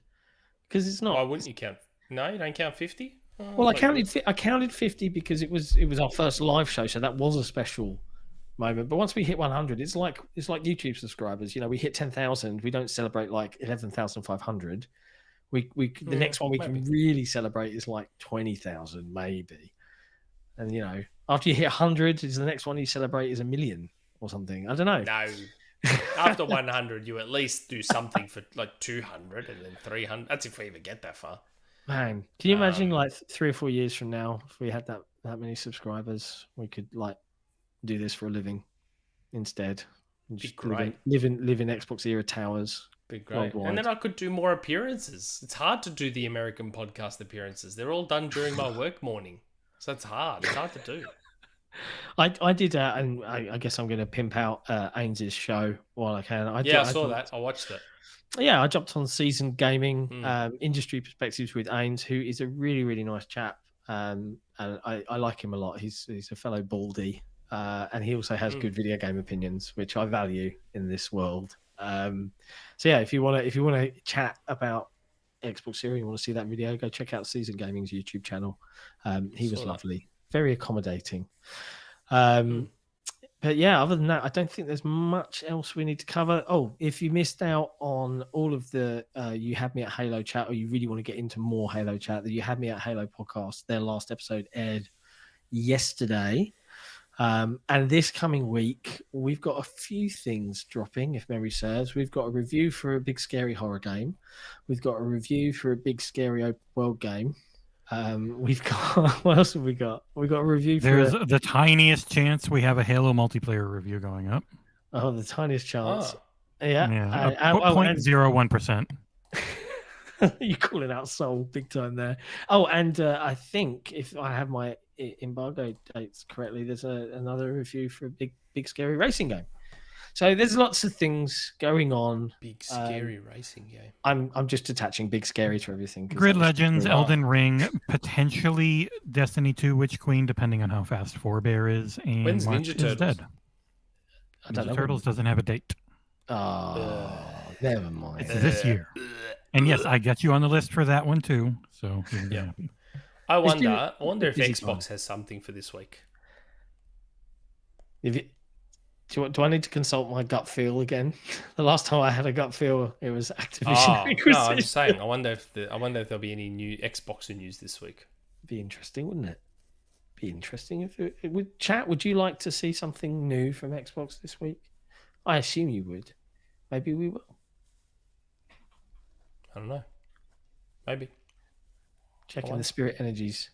because it's not. Why wouldn't you count? No, you don't count 50. Well, I counted 50 because it was our first live show, so that was a special moment. But once we hit 100, it's like YouTube subscribers. You know, we hit 10,000. We don't celebrate like 11,500. The next one we can really celebrate is like 20,000 maybe. And you know, after you hit 100, is the next one you celebrate is 1 million or something. I don't know. No. After 100, you at least do something for like 200 and then 300. That's if we even get that far. Man, can you imagine like 3 or 4 years from now, if we had that many subscribers, we could like do this for a living instead. Just great. Live in Xbox era towers. Be great. And then I could do more appearances. It's hard to do the American podcast appearances. They're all done during my work morning. So it's hard. It's hard to do. I did, and I guess I'm going to pimp out Ains's show while I can. I saw that. I watched it. Yeah, I jumped on Seasoned Gaming Industry Perspectives with Ains, who is a really, really nice chap. And I like him a lot. He's a fellow baldy, and he also has good video game opinions, which I value in this world. So yeah, if you want to chat about XboxEra, you want to see that video, go check out Seasoned Gaming's YouTube channel. He was lovely, very accommodating. But yeah, other than that, I don't think there's much else we need to cover. Oh, if you missed out on all of the You Had Me at Halo chat, or you really want to get into more Halo chat, the You Had Me at Halo podcast, their last episode aired yesterday. And this coming week, we've got a few things dropping, if memory serves. We've got a review for a big scary horror game. We've got a review for a big scary open world game. We've got what else have we got? We've got a review for the tiniest chance we have a Halo multiplayer review going up. Oh, the tiniest chance. Oh. Yeah. 0.01%. You're calling out Soul big time there. Oh, and I think if I have my embargo dates correctly, there's another review for a big scary racing game. So there's lots of things going on. Big scary racing game. I'm just attaching big scary to everything. Grid Legends, Elden Ring, potentially Destiny 2 Witch Queen, depending on how fast Forebear is. And when's March Ninja Turtles? Is dead. Ninja Turtles doesn't have a date. Oh, never mind. It's this year. And yes, I got you on the list for that one too. So yeah. I wonder if Xbox has something for this week. Do I need to consult my gut feel again? The last time I had a gut feel, it was Activision Acquisition. No, I'm just saying. I wonder if there'll be any new Xbox news this week. Be interesting, wouldn't it? Be interesting if it would. Chat, would you like to see something new from Xbox this week? I assume you would. Maybe we will. I don't know. Maybe. Checking the spirit energies.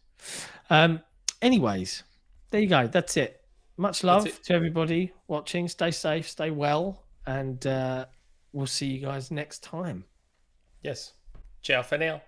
Anyways, there you go. That's it. Much love to everybody watching. Stay safe, stay well, and we'll see you guys next time. Yes. Ciao for now.